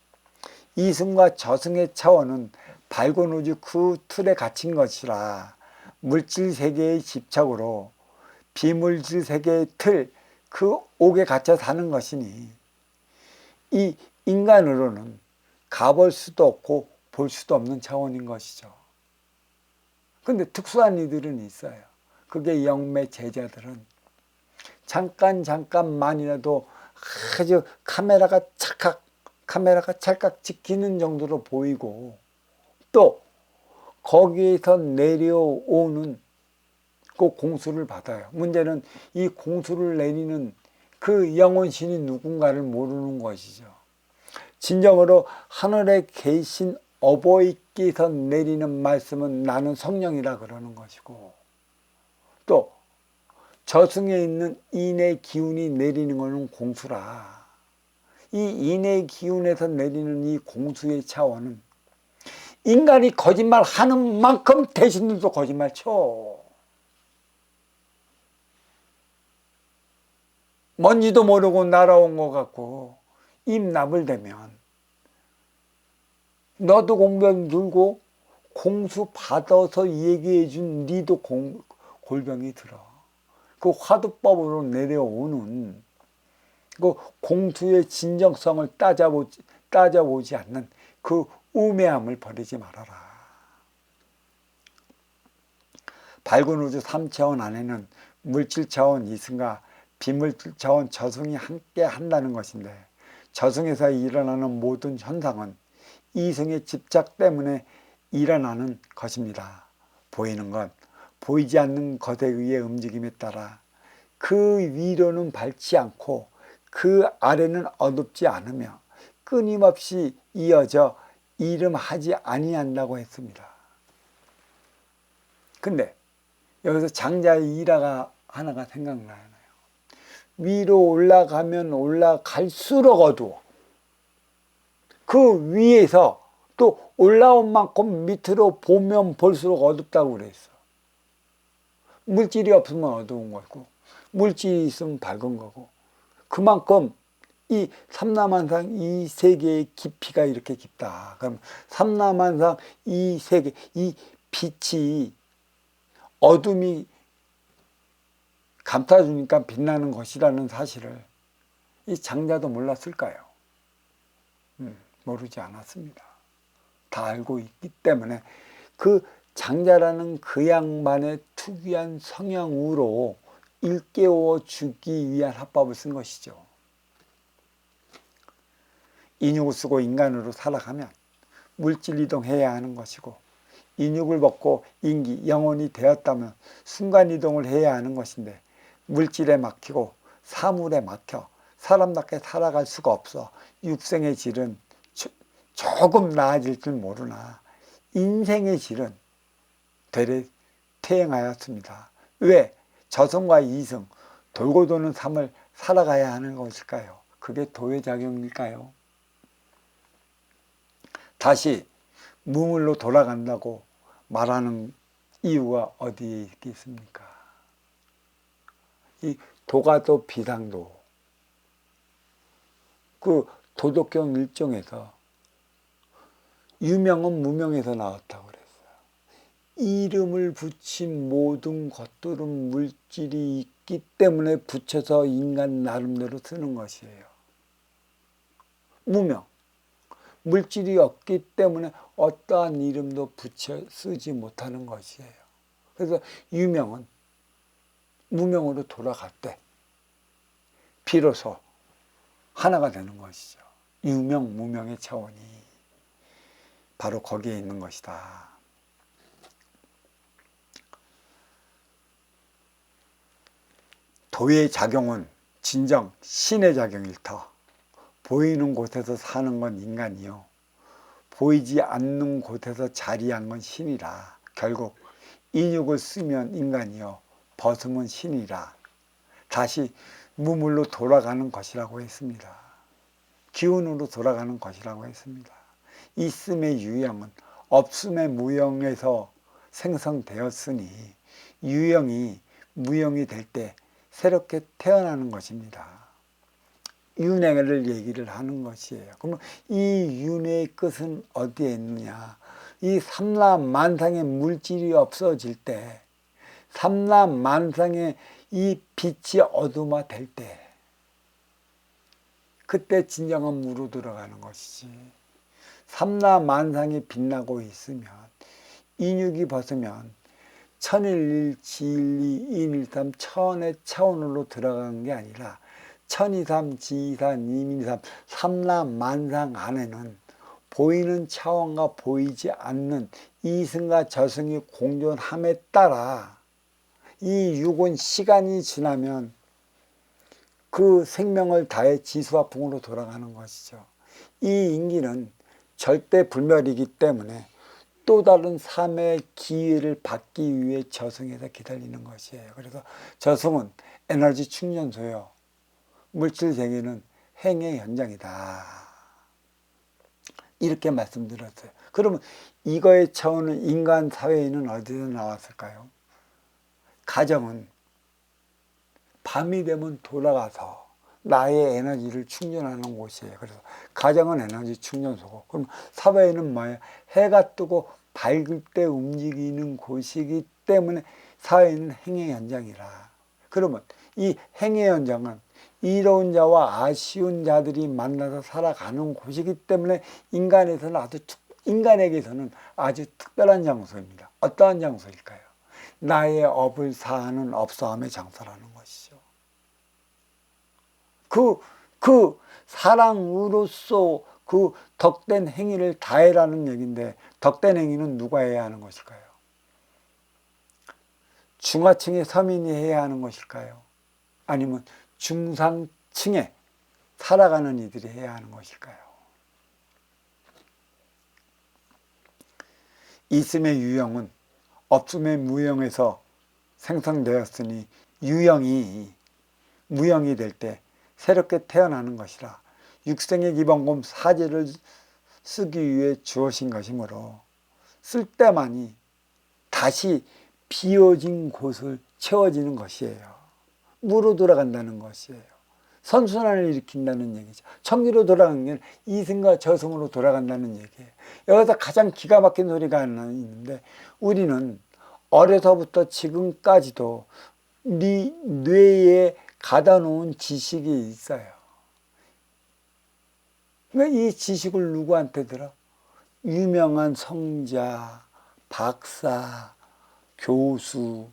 Speaker 1: 이승과 저승의 차원은 밝은 우주 그 틀에 갇힌 것이라 물질 세계의 집착으로 비물질 세계의 틀, 그 옥에 갇혀 사는 것이니 이 인간으로는 가볼 수도 없고 볼 수도 없는 차원인 것이죠. 근데 특수한 이들은 있어요. 그게 영매 제자들은 잠깐만이라도 아주 카메라가 찰칵 찍히는 정도로 보이고, 또 거기에서 내려오는 그 공수를 받아요. 문제는 이 공수를 내리는 그 영혼신이 누군가를 모르는 것이죠. 진정으로 하늘에 계신 어버이께서 내리는 말씀은 나는 성령이라 그러는 것이고, 또 저승에 있는 인의 기운이 내리는 것은 공수라. 이 인의 기운에서 내리는 이 공수의 차원은 인간이 거짓말하는 만큼 대신들도 거짓말 쳐. 뭔지도 모르고 날아온 것 같고 입 나불대면 너도 공병 들고 공수 받아서 얘기해 준 니도 골병이 들어. 그 화두법으로 내려오는 그 공수의 진정성을 따져보지 않는 그 우매함을 버리지 말아라. 밝은 우주 3차원 안에는 물질 차원 이승과 비물질 차원 저승이 함께 한다는 것인데, 저승에서 일어나는 모든 현상은 이승의 집착 때문에 일어나는 것입니다. 보이는 것, 보이지 않는 것에 의해 움직임에 따라 그 위로는 밟지 않고 그 아래는 어둡지 않으며 끊임없이 이어져 이름하지 아니한다고 했습니다. 근데 여기서 장자의 일화가 하나가 생각나요. 위로 올라가면 올라갈수록 어두워. 그 위에서 또 올라온 만큼 밑으로 보면 볼수록 어둡다고 그랬어. 물질이 없으면 어두운 거고, 물질이 있으면 밝은 거고, 그만큼 이 삼라만상 이 세계의 깊이가 이렇게 깊다. 그럼 삼라만상 이 세계, 이 빛이 어둠이 감싸주니까 빛나는 것이라는 사실을 이 장자도 몰랐을까요? 모르지 않았습니다. 다 알고 있기 때문에 그 장자라는 그 양반의 특이한 성향으로 일깨워 주기 위한 합법을 쓴 것이죠. 인육을 쓰고 인간으로 살아가면 물질 이동해야 하는 것이고, 인육을 벗고 인기, 영혼이 되었다면 순간이동을 해야 하는 것인데, 물질에 막히고 사물에 막혀 사람답게 살아갈 수가 없어 육생의 질은 조금 나아질 줄 모르나 인생의 질은 되레 퇴행하였습니다. 왜? 저승과 이승, 돌고 도는 삶을 살아가야 하는 것일까요? 그게 도회작용일까요? 다시 무물로 돌아간다고 말하는 이유가 어디에 있겠습니까? 이 도가도 비상도, 그 도덕경 일종에서 유명은 무명에서 나왔다고 그랬어요. 이름을 붙인 모든 것들은 물질이 있기 때문에 붙여서 인간 나름대로 쓰는 것이에요. 무명, 물질이 없기 때문에 어떠한 이름도 붙여 쓰지 못하는 것이에요. 그래서 유명은 무명으로 돌아갈 때 비로소 하나가 되는 것이죠. 유명, 무명의 차원이 바로 거기에 있는 것이다. 도의 작용은 진정 신의 작용일 터. 보이는 곳에서 사는 건 인간이요, 보이지 않는 곳에서 자리한 건 신이라. 결국 인육을 쓰면 인간이요, 벗으면 신이라. 다시 무물로 돌아가는 것이라고 했습니다. 기운으로 돌아가는 것이라고 했습니다. 있음의 유형은 없음의 무형에서 생성되었으니 유형이 무형이 될 때 새롭게 태어나는 것입니다. 윤회를 얘기를 하는 것이에요. 그러면 이 윤회의 끝은 어디에 있느냐? 이 삼라만상의 물질이 없어질 때, 삼라만상의 이 빛이 어둠화 될 때, 그때 진정한 무로 들어가는 것이지. 삼라만상이 빛나고 있으면, 인육이 벗으면 천일일지일이 인일삼 천의 차원으로 들어가는 게 아니라 천이삼 지이삼 이민삼 삼라만상 안에는 보이는 차원과 보이지 않는 이승과 저승이 공존함에 따라 이 육은 시간이 지나면 그 생명을 다해 지수와 풍으로 돌아가는 것이죠. 이 인기는 절대 불멸이기 때문에 또 다른 삶의 기회를 받기 위해 저승에서 기다리는 것이에요. 그래서 저승은 에너지 충전소요, 물질 세계는 행의 현장이다, 이렇게 말씀드렸어요. 그러면 이거의 차원은 인간 사회에는 어디서 나왔을까요? 가정은 밤이 되면 돌아가서 나의 에너지를 충전하는 곳이에요. 그래서 가정은 에너지 충전소고, 그럼 사회에는 뭐예요? 해가 뜨고 밝을 때 움직이는 곳이기 때문에 사회는 행의 현장이라. 그러면 이 행의 현장은 이로운 자와 아쉬운 자들이 만나서 살아가는 곳이기 때문에 인간에게서는 아주 특별한 장소입니다. 어떠한 장소일까요? 나의 업을 사하는 업사함의 장소라는 것이죠. 그 사랑으로서 그 덕된 행위를 다해라는 얘기인데, 덕된 행위는 누가 해야 하는 것일까요? 중하층의 서민이 해야 하는 것일까요? 아니면 중상층에 살아가는 이들이 해야 하는 것일까요? 있음의 유형은 없음의 무형에서 생성되었으니 유형이 무형이 될 때 새롭게 태어나는 것이라 육생의 기본금 사제를 쓰기 위해 주어진 것이므로 쓸 때만이 다시 비워진 곳을 채워지는 것이에요. 무로 돌아간다는 것이에요. 선순환을 일으킨다는 얘기죠. 천기로 돌아가는 게 이승과 저승으로 돌아간다는 얘기예요. 여기서 가장 기가 막힌 소리가 하나 있는데, 우리는 어려서부터 지금까지도 네 뇌에 가다 놓은 지식이 있어요. 그러니까 이 지식을 누구한테 들어? 유명한 성자, 박사, 교수,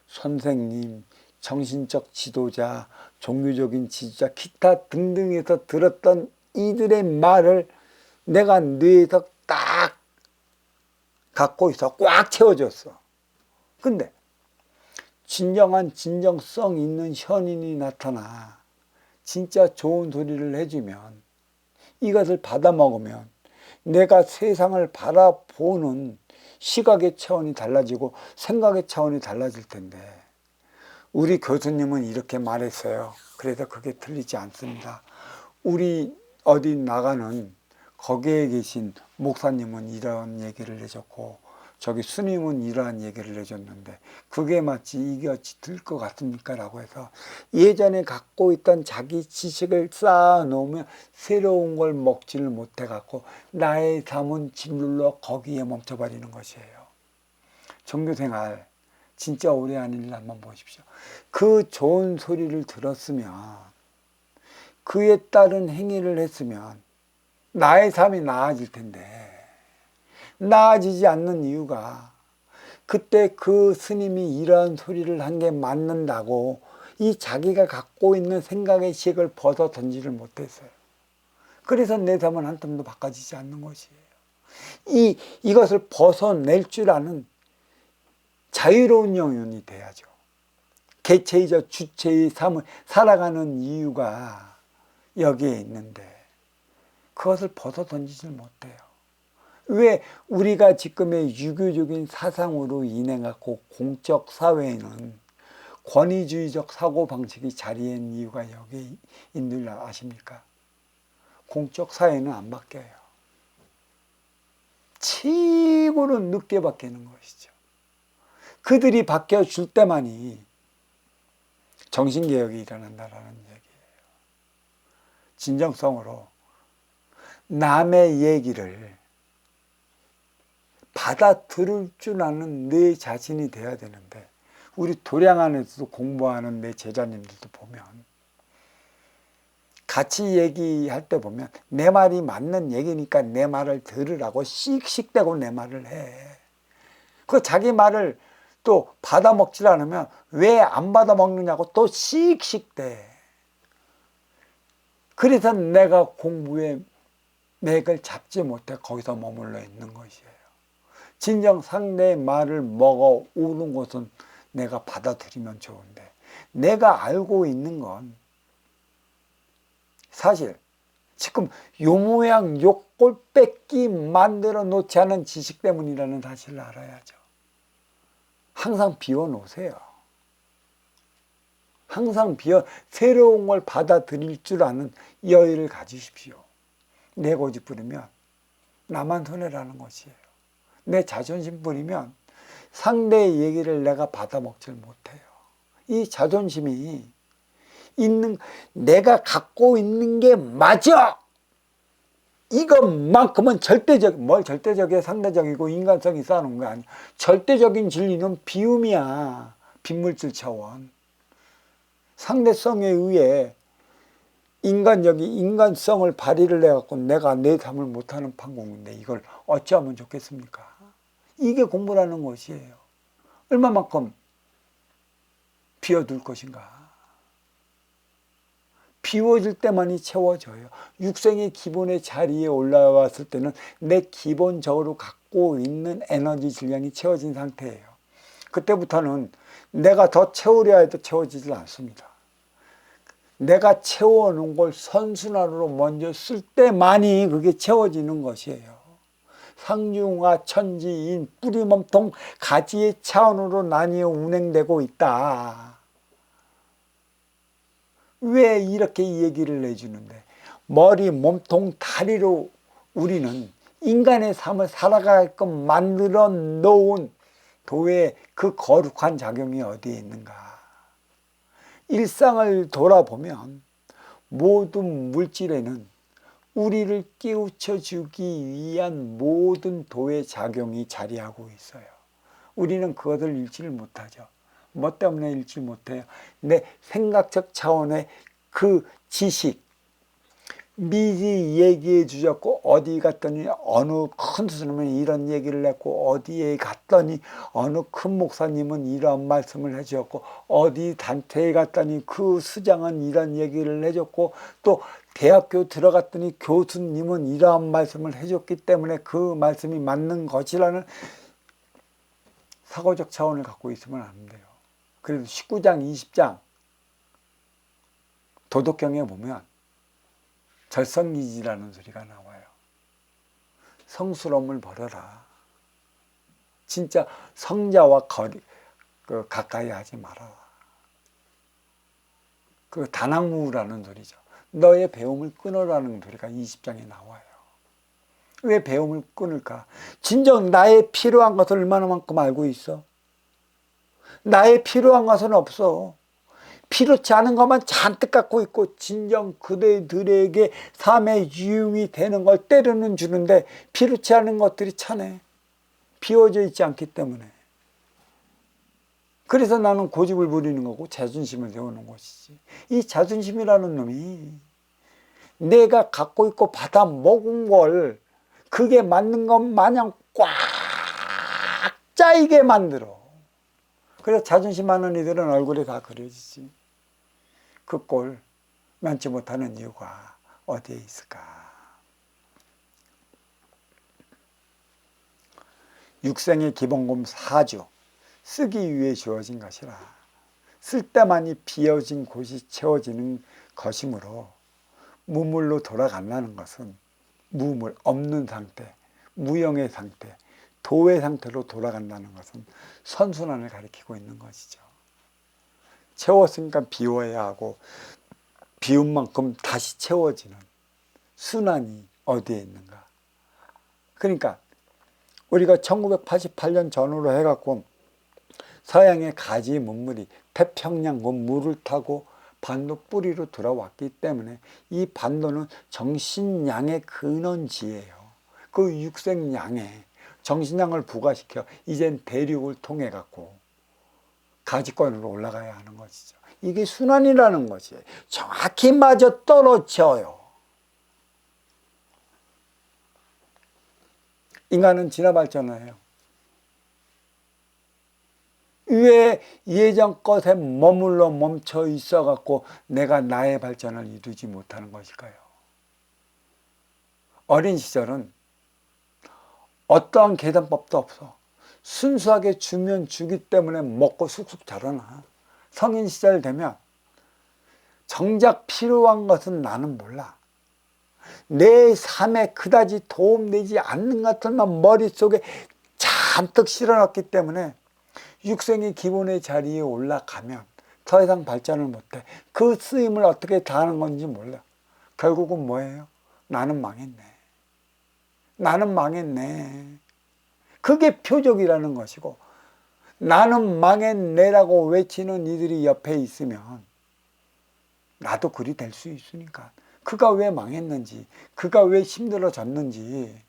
Speaker 1: 선생님, 정신적 지도자, 종교적인 지도자, 기타 등등에서 들었던 이들의 말을 내가 뇌에서 딱 갖고 있어. 꽉 채워줬어. 근데 진정한 진정성 있는 현인이 나타나 진짜 좋은 소리를 해주면, 이것을 받아먹으면 내가 세상을 바라보는 시각의 차원이 달라지고 생각의 차원이 달라질 텐데 우리 교수님은 이렇게 말했어요. 그래서 그게 틀리지 않습니다. 우리 어디 나가는 거기에 계신 목사님은 이런 얘기를 해줬고 저기 스님은 이러한 얘기를 해줬는데 그게 마치 이게 어찌 들 것 같습니까? 라고 해서 예전에 갖고 있던 자기 지식을 쌓아 놓으면 새로운 걸 먹지를 못해 갖고 나의 삶은 짓눌러 거기에 멈춰버리는 것이에요. 종교생활 진짜 오래 하는 일 한번 보십시오. 그 좋은 소리를 들었으면 그에 따른 행위를 했으면 나의 삶이 나아질 텐데 나아지지 않는 이유가 그때 그 스님이 이러한 소리를 한 게 맞는다고 이 자기가 갖고 있는 생각의 식을 벗어 던지를 못했어요. 그래서 내 삶은 한 텀도 바꿔지지 않는 것이에요. 이것을 벗어낼 줄 아는 자유로운 영혼이 돼야죠. 개체이자 주체의 삶을 살아가는 이유가 여기에 있는데 그것을 벗어 던지질 못해요. 왜 우리가 지금의 유교적인 사상으로 인해 갖고 공적 사회에는 권위주의적 사고방식이 자리한 이유가 여기에 있는 줄 아십니까? 공적 사회는 안 바뀌어요. 최고로 늦게 바뀌는 것이죠. 그들이 바뀌어줄 때만이 정신개혁이 일어난다는 얘기예요. 진정성으로 남의 얘기를 받아들일 줄 아는 내 자신이 돼야 되는데 우리 도량 안에서도 공부하는 내 제자님들도 보면 같이 얘기할 때 보면 내 말이 맞는 얘기니까 내 말을 들으라고 씩씩대고 내 말을 해. 그 자기 말을 또 받아먹질 않으면 왜 안 받아먹느냐고 또 씩씩대. 그래서 내가 공부에 맥을 잡지 못해 거기서 머물러 있는 것이에요. 진정 상대의 말을 먹어 오는 것은 내가 받아들이면 좋은데 내가 알고 있는 건 사실 지금 요 모양 요 꼴 뺏기 만들어 놓지 않은 지식 때문이라는 사실을 알아야죠. 항상 비워놓으세요. 항상 새로운 걸 받아들일 줄 아는 여유를 가지십시오. 내 고집 부리면 나만 손해라는 것이에요. 내 자존심 부리면 상대의 얘기를 내가 받아먹질 못해요. 이 자존심이 내가 갖고 있는 게 맞아! 이것만큼은 뭘 절대적이야, 상대적이고 인간성이 쌓아놓은 거 아니야. 절대적인 진리는 비움이야. 빗물질 차원. 상대성에 의해 인간성을 발휘를 해갖고 내가 내 삶을 못하는 판공인데 이걸 어찌하면 좋겠습니까? 이게 공부라는 것이에요. 얼마만큼 비워둘 것인가. 비워질 때만이 채워져요. 육생의 기본의 자리에 올라왔을 때는 내 기본적으로 갖고 있는 에너지 질량이 채워진 상태예요. 그때부터는 내가 더 채우려 해도 채워지질 않습니다. 내가 채워놓은 걸 선순환으로 먼저 쓸 때만이 그게 채워지는 것이에요. 상중하 천지인 뿌리 몸통 가지의 차원으로 나뉘어 운행되고 있다. 왜 이렇게 이 얘기를 해주는데 머리, 몸통, 다리로 우리는 인간의 삶을 살아가게끔 만들어 놓은 도의 그 거룩한 작용이 어디에 있는가. 일상을 돌아보면 모든 물질에는 우리를 깨우쳐주기 위한 모든 도의 작용이 자리하고 있어요. 우리는 그것을 읽지를 못하죠. 뭐 때문에 읽지 못해요? 내 생각적 차원의 그 지식, 미리 얘기해 주셨고 어디 갔더니 어느 큰 스님은 이런 얘기를 했고 어디에 갔더니 어느 큰 목사님은 이런 말씀을 해주셨고 어디 단체에 갔더니 그 수장은 이런 얘기를 해줬고 또 대학교 들어갔더니 교수님은 이러한 말씀을 해줬기 때문에 그 말씀이 맞는 것이라는 사고적 차원을 갖고 있으면 안 돼요. 그래서 19장 20장 도덕경에 보면 절성기지라는 소리가 나와요. 성스러움을 버려라. 진짜 성자와 가까이 하지 말아라. 그 다낙무라는 소리죠. 너의 배움을 끊어라는 소리가 20장에 나와요. 왜 배움을 끊을까? 진정 나의 필요한 것을 얼마나만큼 알고 있어? 나의 필요한 것은 없어. 필요치 않은 것만 잔뜩 갖고 있고 진정 그대들에게 삶의 유용이 되는 걸 때로는 주는데 필요치 않은 것들이 차네. 비워져 있지 않기 때문에. 그래서 나는 고집을 부리는 거고 자존심을 세우는 것이지. 이 자존심이라는 놈이 내가 갖고 있고 받아 먹은 걸 그게 맞는 것 마냥 꽉 짜이게 만들어. 그래서 자존심 많은 이들은 얼굴에 다 그려지지. 그 꼴 면치 못하는 이유가 어디에 있을까? 육생의 기본금 4주 쓰기 위해 주어진 것이라 쓸 때만이 비어진 곳이 채워지는 것이므로 무물로 돌아간다는 것은 무물, 없는 상태, 무형의 상태, 도의 상태로 돌아간다는 것은 선순환을 가리키고 있는 것이죠. 채웠으니까 비워야 하고 비운 만큼 다시 채워지는 순환이 어디에 있는가. 그러니까 우리가 1988년 전후로 해갖고 서양의 가지 문물이 태평양과 물을 타고 반도 뿌리로 돌아왔기 때문에 이 반도는 정신양의 근원지예요. 그 육생양에 정신양을 부과시켜 이젠 대륙을 통해 갖고 가지권으로 올라가야 하는 것이죠. 이게 순환이라는 것이 정확히 맞아 떨어져요. 인간은 진화 발전을 해요. 왜 예전 것에 머물러 멈춰 있어 갖고 내가 나의 발전을 이루지 못하는 것일까요? 어린 시절은 어떠한 계산법도 없어. 순수하게 주면 주기 때문에 먹고 쑥쑥 자라나. 성인 시절 되면 정작 필요한 것은 나는 몰라. 내 삶에 그다지 도움되지 않는 것들만 머릿속에 잔뜩 실어놨기 때문에 육생의 기본의 자리에 올라가면 더 이상 발전을 못해. 그 쓰임을 어떻게 다하는 건지 몰라. 결국은 뭐예요? 나는 망했네. 나는 망했네. 그게 표적이라는 것이고, 나는 망했네라고 외치는 이들이 옆에 있으면 나도 그리 될 수 있으니까. 그가 왜 망했는지, 그가 왜 힘들어졌는지,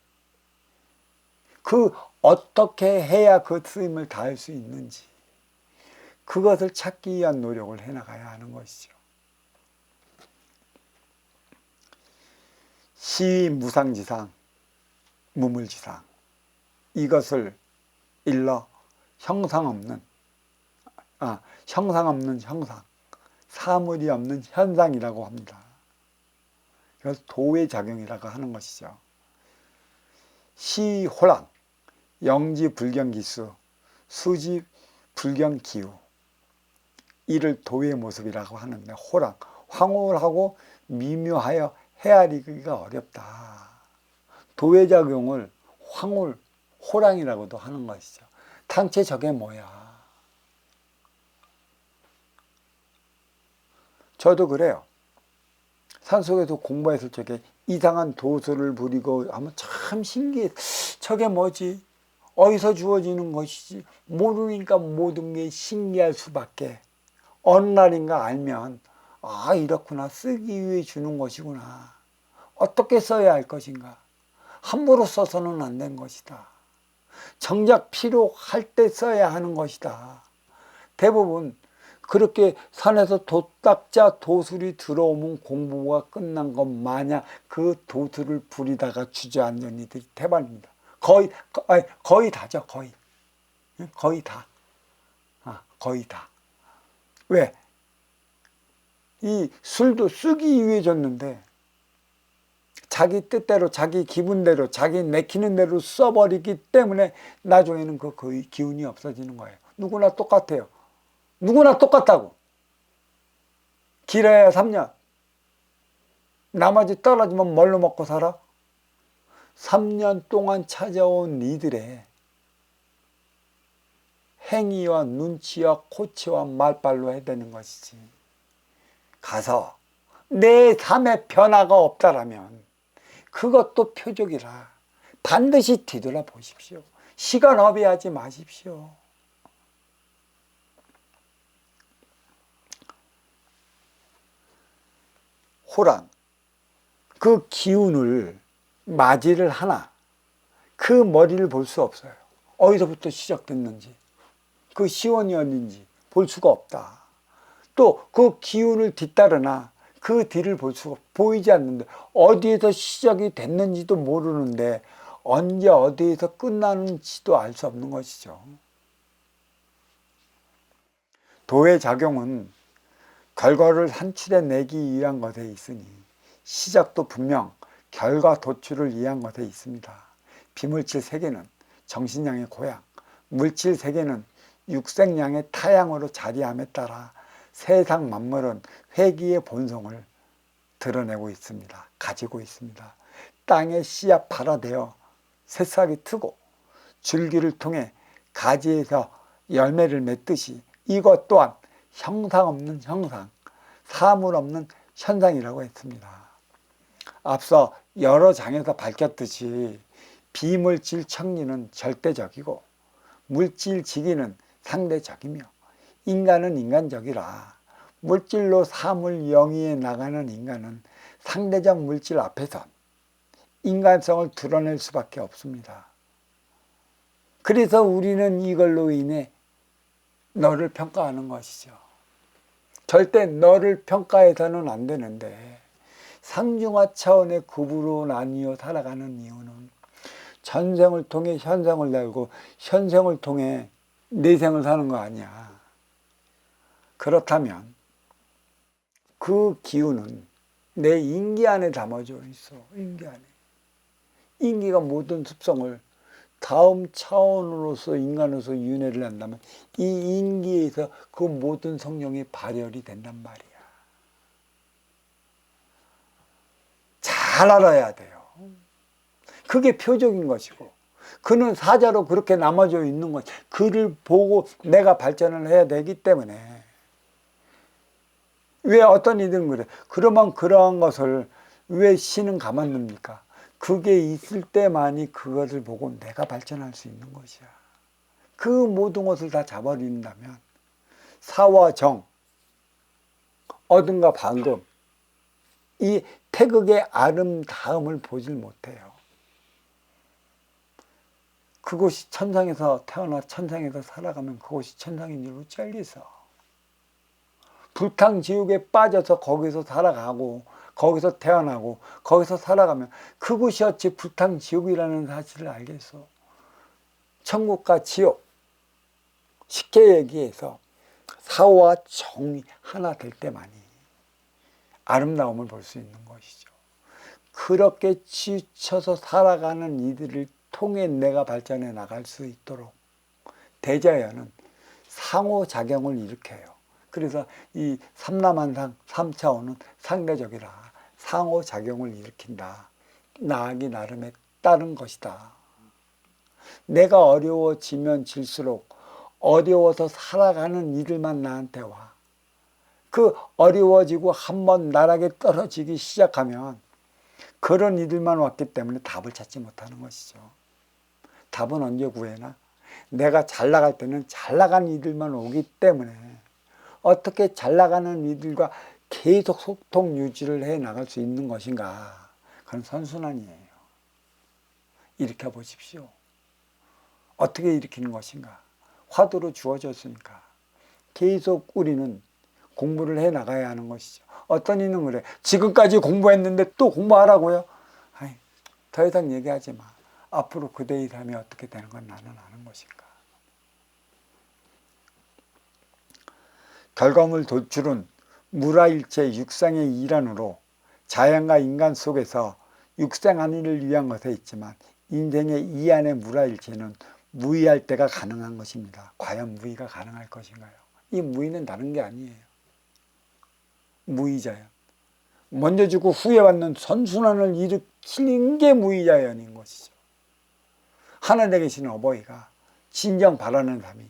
Speaker 1: 그 어떻게 해야 그 쓰임을 다할 수 있는지, 그것을 찾기 위한 노력을 해나가야 하는 것이죠. 시무상지상, 무물지상, 이것을 일러 형상 없는 형상, 사물이 없는 현상이라고 합니다. 그래서 도의 작용이라고 하는 것이죠. 시호랑, 영지불경기수, 수지불경기우, 이를 도의 모습이라고 하는데, 호랑, 황홀하고 미묘하여 헤아리기가 어렵다. 도의 작용을 황홀, 호랑이라고도 하는 것이죠. 당최 저게 뭐야? 저도 그래요. 산속에서 공부했을 적에 이상한 도수를 부리고 하면 참 신기해. 저게 뭐지? 어디서 주어지는 것이지? 모르니까 모든 게 신기할 수밖에. 어느 날인가 알면 아, 이렇구나. 쓰기 위해 주는 것이구나. 어떻게 써야 할 것인가? 함부로 써서는 안 된 것이다. 정작 필요할 때 써야 하는 것이다. 대부분 그렇게 산에서 도딱자 도술이 들어오면 공부가 끝난 것 마냥 그 도술을 부리다가 주저앉는 이들이 대반입니다. 거의 다죠. 거의 다. 거의 다. 왜? 이 술도 쓰기 위해 줬는데 자기 뜻대로, 자기 기분대로, 자기 내키는 대로 써버리기 때문에 나중에는 그 거의 기운이 없어지는 거예요. 누구나 똑같아요. 누구나 똑같다고. 길어야 3년. 나머지 떨어지면 뭘로 먹고 살아? 3년 동안 찾아온 이들의 행위와 눈치와 코치와 말발로 해야 되는 것이지. 가서 내 삶에 변화가 없다라면 그것도 표적이라 반드시 뒤돌아 보십시오. 시간 허비하지 마십시오. 호랑, 그 기운을 맞이를 하나 그 머리를 볼 수 없어요. 어디서부터 시작됐는지, 그 시원이 어딘지 볼 수가 없다. 또 그 기운을 뒤따르나 그 뒤를 볼 수가 보이지 않는데, 어디에서 시작이 됐는지도 모르는데 언제 어디에서 끝나는지도 알 수 없는 것이죠. 도의 작용은 결과를 산출해내기 위한 것에 있으니 시작도 분명 결과 도출을 위한 것에 있습니다. 비물질 세계는 정신량의 고향, 물질 세계는 육생량의 타향으로 자리함에 따라 세상 만물은 회귀의 본성을 드러내고 있습니다. 가지고 있습니다. 땅에 씨앗 발화되어 새싹이 트고 줄기를 통해 가지에서 열매를 맺듯이 이것 또한 형상 없는 형상, 사물 없는 현상이라고 했습니다. 앞서 여러 장에서 밝혔듯이 비물질 청리는 절대적이고 물질 지기는 상대적이며 인간은 인간적이라 물질로 사물 영위에 나가는 인간은 상대적 물질 앞에선 인간성을 드러낼 수밖에 없습니다. 그래서 우리는 이걸로 인해 너를 평가하는 것이죠. 절대 너를 평가해서는 안 되는데 상중하 차원의 급으로 나뉘어 살아가는 이유는 전생을 통해 현생을 달고 현생을 통해 내생을 사는 거 아니야. 그렇다면 그 기운은 내 인기 안에 담아져 있어. 인기 안에. 인기가 모든 습성을 다음 차원으로서 인간으로서 윤회를 한다면 이 인기에서 그 모든 성령이 발열이 된단 말이야. 잘 알아야 돼요. 그게 표적인 것이고, 그는 사자로 그렇게 남아져 있는 것, 그를 보고 내가 발전을 해야 되기 때문에. 왜 어떤 이들은 그래? 그러면 그러한 것을 왜 신은 가만둡니까? 그게 있을 때만이 그것을 보고 내가 발전할 수 있는 것이야. 그 모든 것을 다 잡아버린다면 사와 정, 어둠과 방금, 이 태극의 아름다움을 보질 못해요. 그곳이 천상에서 태어나 천상에서 살아가면 그곳이 천상인 줄 어찌알겠어. 불탕지옥에 빠져서 거기서 살아가고 거기서 태어나고 거기서 살아가면 그곳이 어찌 불탕지옥이라는 사실을 알겠어. 천국과 지옥, 쉽게 얘기해서 사와 정이 하나 될 때만이 아름다움을 볼 수 있는 것이죠. 그렇게 지쳐서 살아가는 이들을 통해 내가 발전해 나갈 수 있도록 대자연은 상호작용을 일으켜요. 그래서 이 삼라만상 3차원은 상대적이라 상호작용을 일으킨다. 나아기 나름에 따른 것이다. 내가 어려워지면 질수록 어려워서 살아가는 이들만 나한테 와. 그 어려워지고 한번 나락에 떨어지기 시작하면 그런 이들만 왔기 때문에 답을 찾지 못하는 것이죠. 답은 언제 구해나? 내가 잘 나갈 때는 잘 나간 이들만 오기 때문에 어떻게 잘 나가는 이들과 계속 소통 유지를 해 나갈 수 있는 것인가? 그건 선순환이에요. 일으켜 보십시오. 어떻게 일으키는 것인가? 화두로 주어졌으니까 계속 우리는 공부를 해 나가야 하는 것이죠. 어떤 이는 그래. 지금까지 공부했는데 또 공부하라고요? 아이, 더 이상 얘기하지 마. 앞으로 그대의 삶이 어떻게 되는 건 나는 아는 것인가. 결과물 도출은 무라일체 육상의 일환으로 자연과 인간 속에서 육생한 일을 위한 것에 있지만 인생의 이 안의 무라일체는 무의할 때가 가능한 것입니다. 과연 무의가 가능할 것인가요? 이 무의는 다른 게 아니에요. 무의자연. 먼저 주고 후에 받는 선순환을 일으키는 게 무의자연인 것이죠. 하늘에 계신 어버이가 진정 바라는 삶이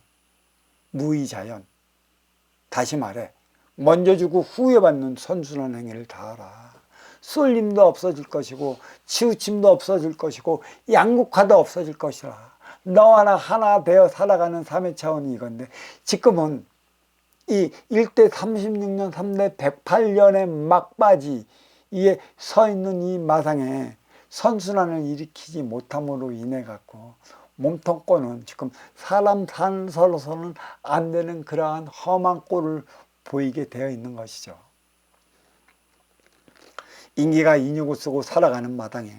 Speaker 1: 무의자연. 다시 말해 먼저 주고 후회 받는 선순환 행위를 다하라. 쏠림도 없어질 것이고 치우침도 없어질 것이고 양극화도 없어질 것이라. 너와 나 하나 되어 살아가는 삶의 차원이 이건데, 지금은 이 1대 36년 3대 108년의 막바지 이에 서 있는 이 마상에 선순환을 일으키지 못함으로 인해 갖고 몸통권은 지금 사람 산서로서는 안 되는 그러한 험한 꼴을 보이게 되어 있는 것이죠. 인기가 인육을 쓰고 살아가는 마당에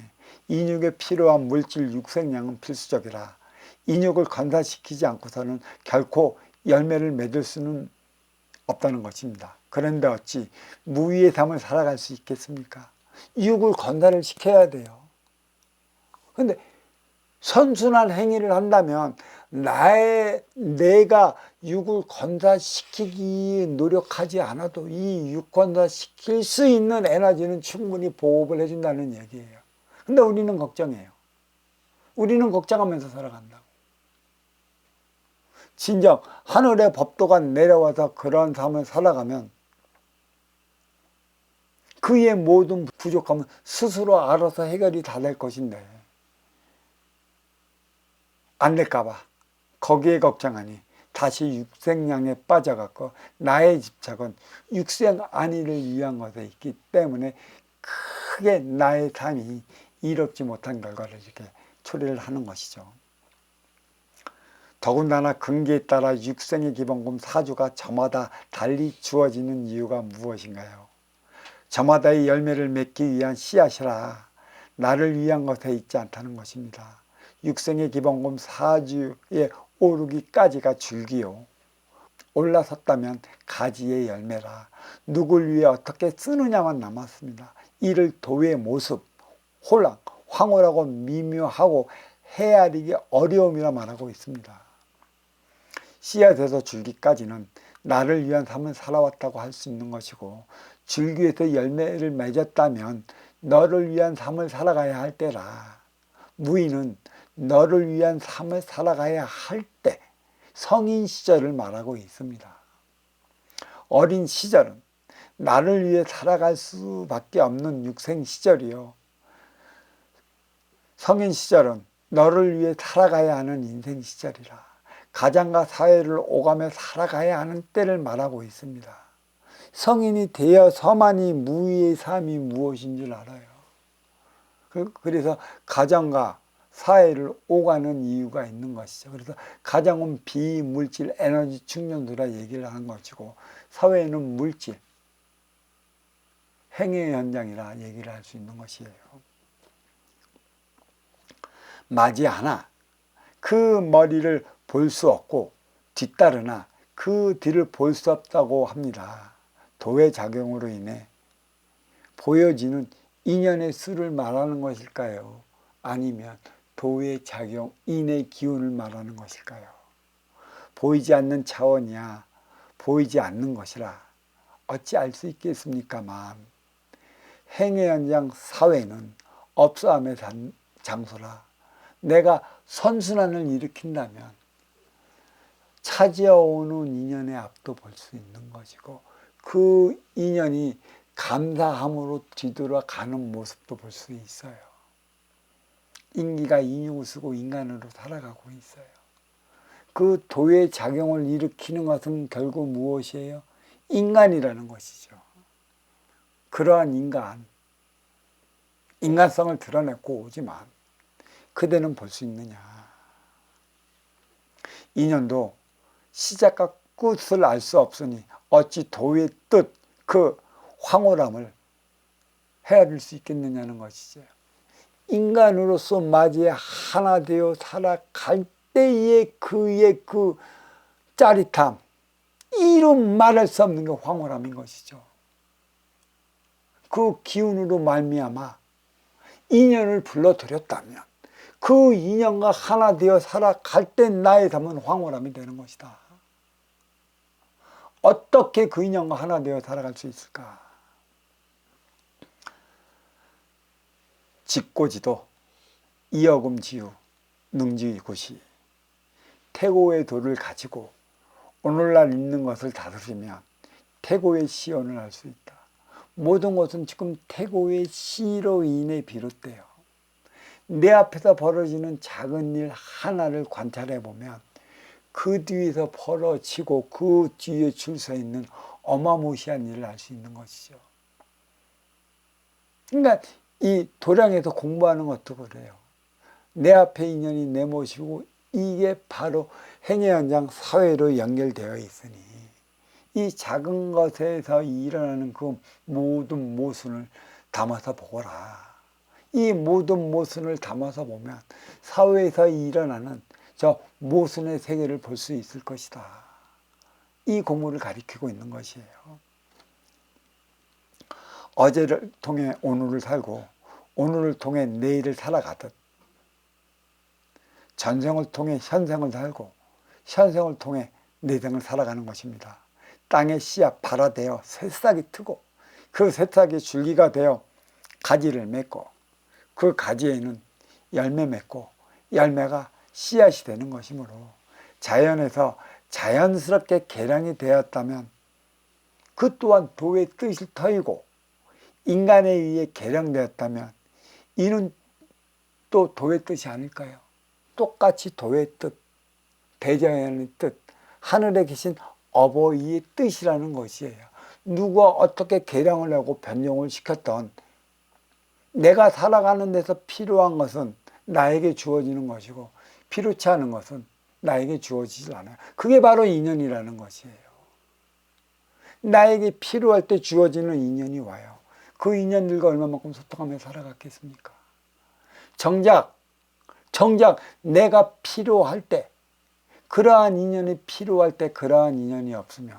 Speaker 1: 인육에 필요한 물질 육생량은 필수적이라 인육을 건사시키지 않고서는 결코 열매를 맺을 수는 없다는 것입니다. 그런데 어찌 무위의 삶을 살아갈 수 있겠습니까? 육을 건사를 시켜야 돼요. 근데 선순환 행위를 한다면 내가 육을 건사시키기 노력하지 않아도 이 육 건사시킬 수 있는 에너지는 충분히 보급을 해준다는 얘기예요. 근데 우리는 걱정해요. 우리는 걱정하면서 살아간다고. 진정 하늘의 법도가 내려와서 그런 삶을 살아가면 그의 모든 부족함은 스스로 알아서 해결이 다 될 것인데 안 될까봐 거기에 걱정하니 다시 육생량에 빠져갖고 나의 집착은 육생 안위를 위한 것에 있기 때문에 크게 나의 삶이 이롭지 못한 결과를 이렇게 초래를 하는 것이죠. 더군다나 근기에 따라 육생의 기본금 사주가 저마다 달리 주어지는 이유가 무엇인가요? 저마다의 열매를 맺기 위한 씨앗이라 나를 위한 것에 있지 않다는 것입니다. 육생의 기본금 사주에 오르기까지가 줄기요. 올라섰다면 가지의 열매라 누굴 위해 어떻게 쓰느냐만 남았습니다. 이를 도의 모습, 혼란, 황홀하고 미묘하고 헤아리기 어려움이라 말하고 있습니다. 씨앗에서 줄기까지는 나를 위한 삶을 살아왔다고 할 수 있는 것이고 줄기에서 열매를 맺었다면 너를 위한 삶을 살아가야 할 때라. 무의는 너를 위한 삶을 살아가야 할 때 성인 시절을 말하고 있습니다. 어린 시절은 나를 위해 살아갈 수밖에 없는 육생 시절이요. 성인 시절은 너를 위해 살아가야 하는 인생 시절이라. 가정과 사회를 오가며 살아가야 하는 때를 말하고 있습니다. 성인이 되어서만이 무의의 삶이 무엇인 줄 알아요. 그래서 가정과 사회를 오가는 이유가 있는 것이죠. 그래서 가정은 비물질 에너지 충전소라 얘기를 하는 것이고 사회는 물질 행위 현장이라 얘기를 할 수 있는 것이에요. 맞이하나 그 머리를 볼 수 없고 뒤따르나 그 뒤를 볼 수 없다고 합니다. 도의 작용으로 인해 보여지는 인연의 수를 말하는 것일까요? 아니면 도의 작용, 인의 기운을 말하는 것일까요? 보이지 않는 차원이야 보이지 않는 것이라 어찌 알 수 있겠습니까만 행의 현장 사회는 없어함의 장소라 내가 선순환을 일으킨다면 찾아오는 인연의 앞도 볼 수 있는 것이고 그 인연이 감사함으로 뒤돌아가는 모습도 볼 수 있어요. 인기가 인육을 쓰고 인간으로 살아가고 있어요. 그 도의 작용을 일으키는 것은 결국 무엇이에요? 인간이라는 것이죠. 그러한 인간성을 드러내고 오지만 그대는 볼 수 있느냐. 인연도 시작과 끝을 알 수 없으니 어찌 도의 뜻, 그 황홀함을 헤아릴 수 있겠느냐는 것이죠. 인간으로서 마지에 하나 되어 살아갈 때의 그의 그 짜릿함, 이름 말할 수 없는 게 황홀함인 것이죠. 그 기운으로 말미암아 인연을 불러들였다면 그 인연과 하나 되어 살아갈 때 나의 삶은 황홀함이 되는 것이다. 어떻게 그 인연과 하나 되어 살아갈 수 있을까? 직고지도 이어금지유 능지구시 태고의 도를 가지고 오늘날 있는 것을 다스리면 태고의 시온을 할 수 있다. 모든 것은 지금 태고의 시로 인해 비롯돼요. 내 앞에서 벌어지는 작은 일 하나를 관찰해 보면 그 뒤에서 벌어지고 그 뒤에 줄 서 있는 어마무시한 일을 알 수 있는 것이죠. 그러니까 이 도량에서 공부하는 것도 그래요. 내 앞에 인연이 내 모시고 이게 바로 행위 현장 사회로 연결되어 있으니 이 작은 것에서 일어나는 그 모든 모순을 담아서 보거라. 이 모든 모순을 담아서 보면 사회에서 일어나는 저 모순의 세계를 볼 수 있을 것이다. 이 공부를 가리키고 있는 것이에요. 어제를 통해 오늘을 살고 오늘을 통해 내일을 살아가듯 전생을 통해 현생을 살고 현생을 통해 내생을 살아가는 것입니다. 땅의 씨앗 발아되어 새싹이 트고 그 새싹이 줄기가 되어 가지를 맺고 그 가지에는 열매 맺고 열매가 씨앗이 되는 것이므로 자연에서 자연스럽게 개량이 되었다면 그 또한 도의 뜻을 터이고 인간에 의해 개량되었다면 이는 또 도의 뜻이 아닐까요? 똑같이 도의 뜻, 대자연의 뜻, 하늘에 계신 어버이의 뜻이라는 것이에요. 누가 어떻게 개량을 하고 변종을 시켰던 내가 살아가는 데서 필요한 것은 나에게 주어지는 것이고 필요치 않은 것은 나에게 주어지질 않아요. 그게 바로 인연이라는 것이에요. 나에게 필요할 때 주어지는 인연이 와요. 그 인연들과 얼마만큼 소통하며 살아갔겠습니까? 정작 내가 필요할 때 그러한 인연이 필요할 때 그러한 인연이 없으면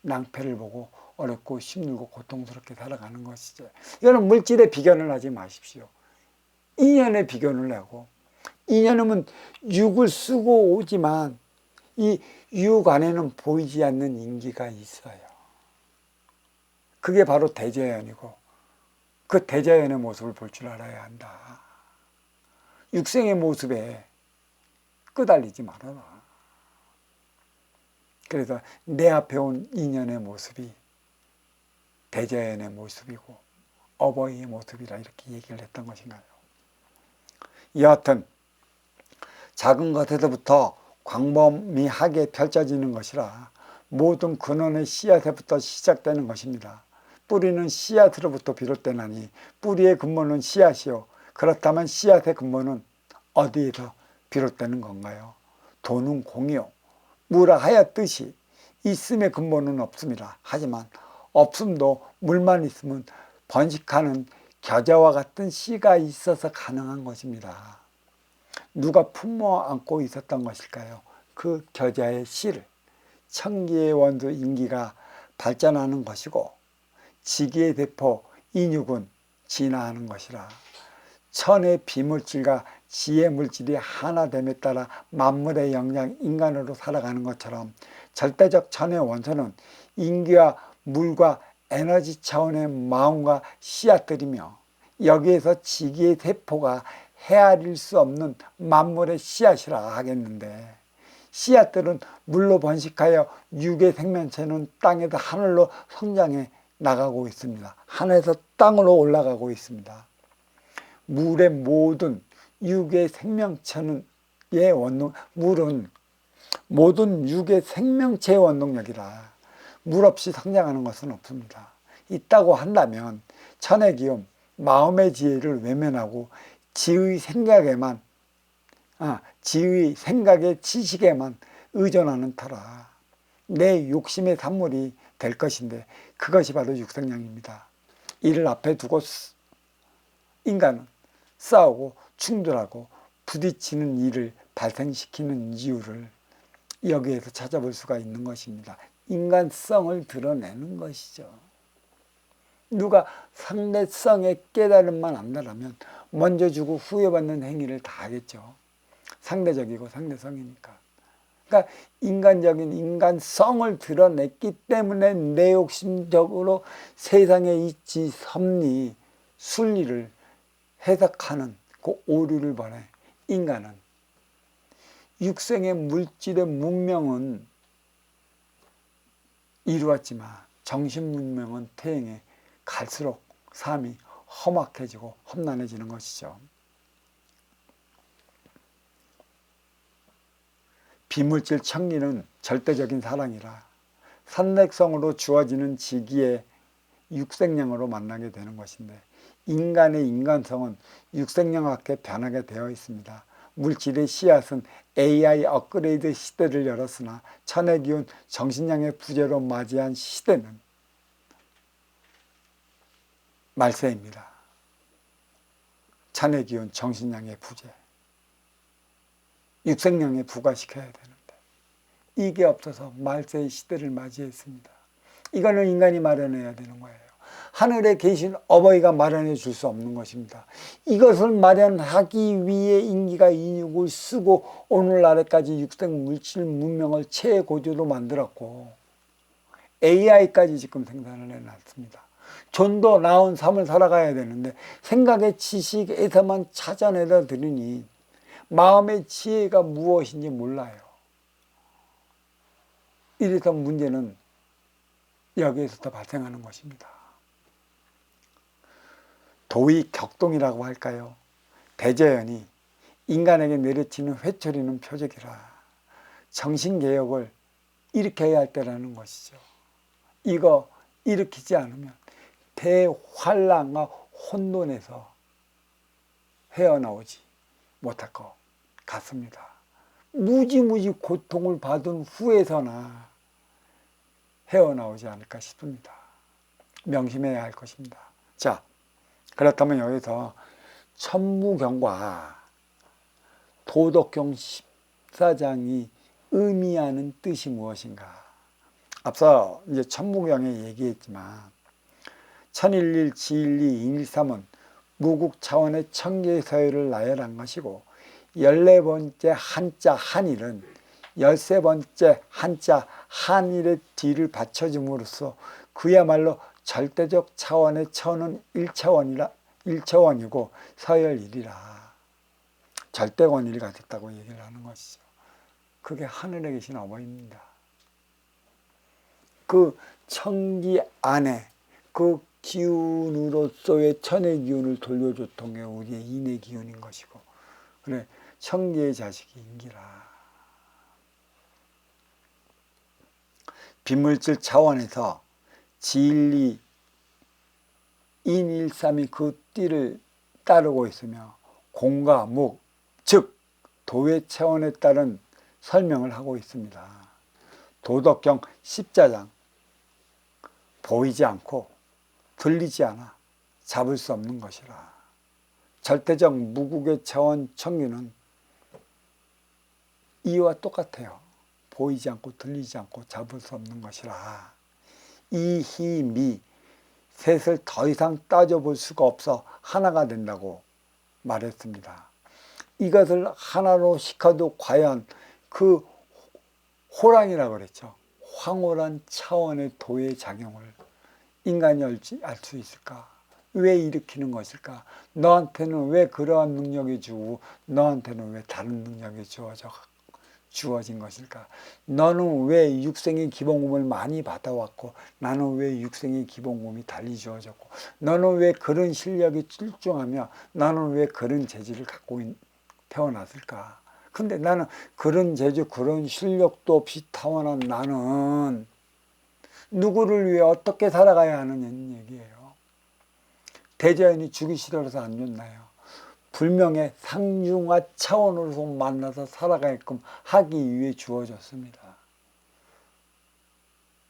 Speaker 1: 낭패를 보고 어렵고 힘들고 고통스럽게 살아가는 것이죠. 이거는 물질에 비견을 하지 마십시오. 인연에 비견을 하고 인연은 육을 쓰고 오지만 이 육 안에는 보이지 않는 인기가 있어요. 그게 바로 대자연이고 그 대자연의 모습을 볼 줄 알아야 한다. 육생의 모습에 끄달리지 말아라. 그래서 내 앞에 온 인연의 모습이 대자연의 모습이고 어버이의 모습이라 이렇게 얘기를 했던 것인가요? 여하튼 작은 것에서부터 광범위하게 펼쳐지는 것이라 모든 근원의 씨앗에부터 시작되는 것입니다. 뿌리는 씨앗으로부터 비롯되나니 뿌리의 근본은 씨앗이요. 그렇다면 씨앗의 근본은 어디에서 비롯되는 건가요? 도는 공이요. 무라 하였듯이 있음의 근본은 없습니다. 하지만 없음도 물만 있으면 번식하는 겨자와 같은 씨가 있어서 가능한 것입니다. 누가 품어 안고 있었던 것일까요? 그 겨자의 씨를. 천기의 원소 인기가 발전하는 것이고 지기의 대포 인육은 진화하는 것이라 천의 비물질과 지혜 물질이 하나됨에 따라 만물의 영양 인간으로 살아가는 것처럼 절대적 천의 원소는 인기와 물과 에너지 차원의 마음과 씨앗들이며 여기에서 지기의 대포가 헤아릴 수 없는 만물의 씨앗이라 하겠는데 씨앗들은 물로 번식하여 육의 생명체는 땅에서 하늘로 성장해 나가고 있습니다. 하늘에서 땅으로 올라가고 있습니다. 물의 모든 육의 생명체는 물은 모든 육의 생명체의 원동력이라 물 없이 성장하는 것은 없습니다. 있다고 한다면 천의 기움, 마음의 지혜를 외면하고 지의 생각의 지식에만 의존하는 터라 내 욕심의 산물이 될 것인데 그것이 바로 육성량입니다. 이를 앞에 두고 인간은 싸우고 충돌하고 부딪히는 일을 발생시키는 이유를 여기에서 찾아볼 수가 있는 것입니다. 인간성을 드러내는 것이죠. 누가 상대성의 깨달음만 안다면 먼저 주고 후회받는 행위를 다 하겠죠. 상대적이고 상대성이니까. 그러니까 인간적인 인간성을 드러냈기 때문에 내욕심적으로 세상의 이치, 섭리, 순리를 해석하는 그 오류를 벌여 인간은 육생의 물질의 문명은 이루었지만 정신문명은 퇴행해 갈수록 삶이 험악해지고 험난해지는 것이죠. 비물질 천리는 절대적인 사랑이라 산맥성으로 주어지는 지기의 육생량으로 만나게 되는 것인데, 인간의 인간성은 육생량학에 변하게 되어 있습니다. 물질의 씨앗은 AI 업그레이드 시대를 열었으나 천의 기운 정신량의 부재로 맞이한 시대는 말세입니다. 천의 기운 정신량의 부재, 육생량에 부과시켜야 되는데 이게 없어서 말세의 시대를 맞이했습니다. 이거는 인간이 마련해야 되는 거예요. 하늘에 계신 어버이가 마련해 줄 수 없는 것입니다. 이것을 마련하기 위해 인기가 인육을 쓰고 오늘날에까지 육생 물질 문명을 최고조로 만들었고 AI까지 지금 생산을 해놨습니다. 좀 더 나은 삶을 살아가야 되는데 생각의 지식에서만 찾아내다 들으니 마음의 지혜가 무엇인지 몰라요. 이래서 문제는 여기에서부터 발생하는 것입니다. 도의 격동이라고 할까요? 대자연이 인간에게 내려치는 회초리는 표적이라 정신개혁을 일으켜야 할 때라는 것이죠. 이거 일으키지 않으면 대환란과 혼돈에서 헤어나오지 못할 것 같습니다. 무지무지 고통을 받은 후에서나 헤어나오지 않을까 싶습니다. 명심해야 할 것입니다. 자, 그렇다면 여기서 천무경과 도덕경 14장이 의미하는 뜻이 무엇인가? 앞서 이제 천무경에 얘기했지만 천일일 지일리 인일삼은 무국 차원의 천계의 서열을 나열한 것이고 14번째 한자 한일은 13번째 한자 한일의 뒤를 받쳐줌으로써 그야말로 절대적 차원의 천은 1차원이고 서열일이라 절대권위를 가졌다고 얘기를 하는 것이죠. 그게 하늘에 계신 어머니입니다. 그 천기 안에 그 기운으로서의 천의 기운을 돌려줬던 게 우리의 인의 기운인 것이고, 그래 천기의 자식이 인기라. 비물질 차원에서 진리 인일삼이 그 띠를 따르고 있으며 공과 목, 즉 도의 차원에 따른 설명을 하고 있습니다. 도덕경 14장 보이지 않고 들리지 않아 잡을 수 없는 것이라. 절대적 무국의 차원 천기는 이와 똑같아요. 보이지 않고 들리지 않고 잡을 수 없는 것이라. 이 힘이 셋을 더 이상 따져볼 수가 없어 하나가 된다고 말했습니다. 이것을 하나로 시켜도 과연 그 호랑이라고 그랬죠. 황홀한 차원의 도의 작용을 인간이 알 수 있을까? 왜 일으키는 것일까? 너한테는 왜 그러한 능력이 주고 너한테는 왜 다른 능력이 주어진 것일까? 너는 왜 육생의 기본금을 많이 받아왔고 나는 왜 육생의 기본금이 달리 주어졌고 너는 왜 그런 실력이 출중하며 나는 왜 그런 재질을 갖고 태어났을까? 근데 나는 그런 재주 그런 실력도 없이 타고난 나는 누구를 위해 어떻게 살아가야 하느냐는 얘기예요. 대자연이 주기 싫어서 안 줬나요? 불명의 상중하 차원으로서 만나서 살아가게끔 하기 위해 주어졌습니다.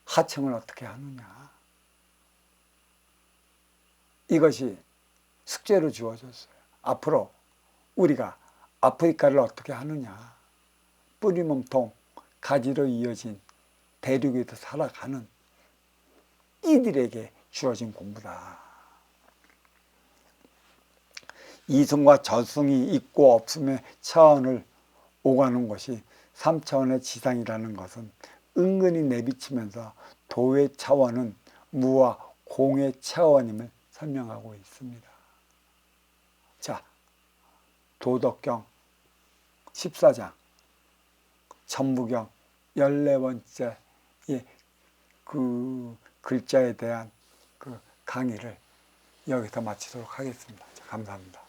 Speaker 1: 하청을 어떻게 하느냐? 이것이 숙제로 주어졌어요. 앞으로 우리가 아프리카를 어떻게 하느냐? 뿌리몸통 가지로 이어진 대륙에서 살아가는 이들에게 주어진 공부다. 이승과 저승이 있고 없음의 차원을 오가는 것이 3차원의 지상이라는 것은 은근히 내비치면서 도의 차원은 무와 공의 차원임을 설명하고 있습니다. 자, 도덕경 14장, 천무경 14번째 그 글자에 대한 그 강의를 여기서 마치도록 하겠습니다. 감사합니다.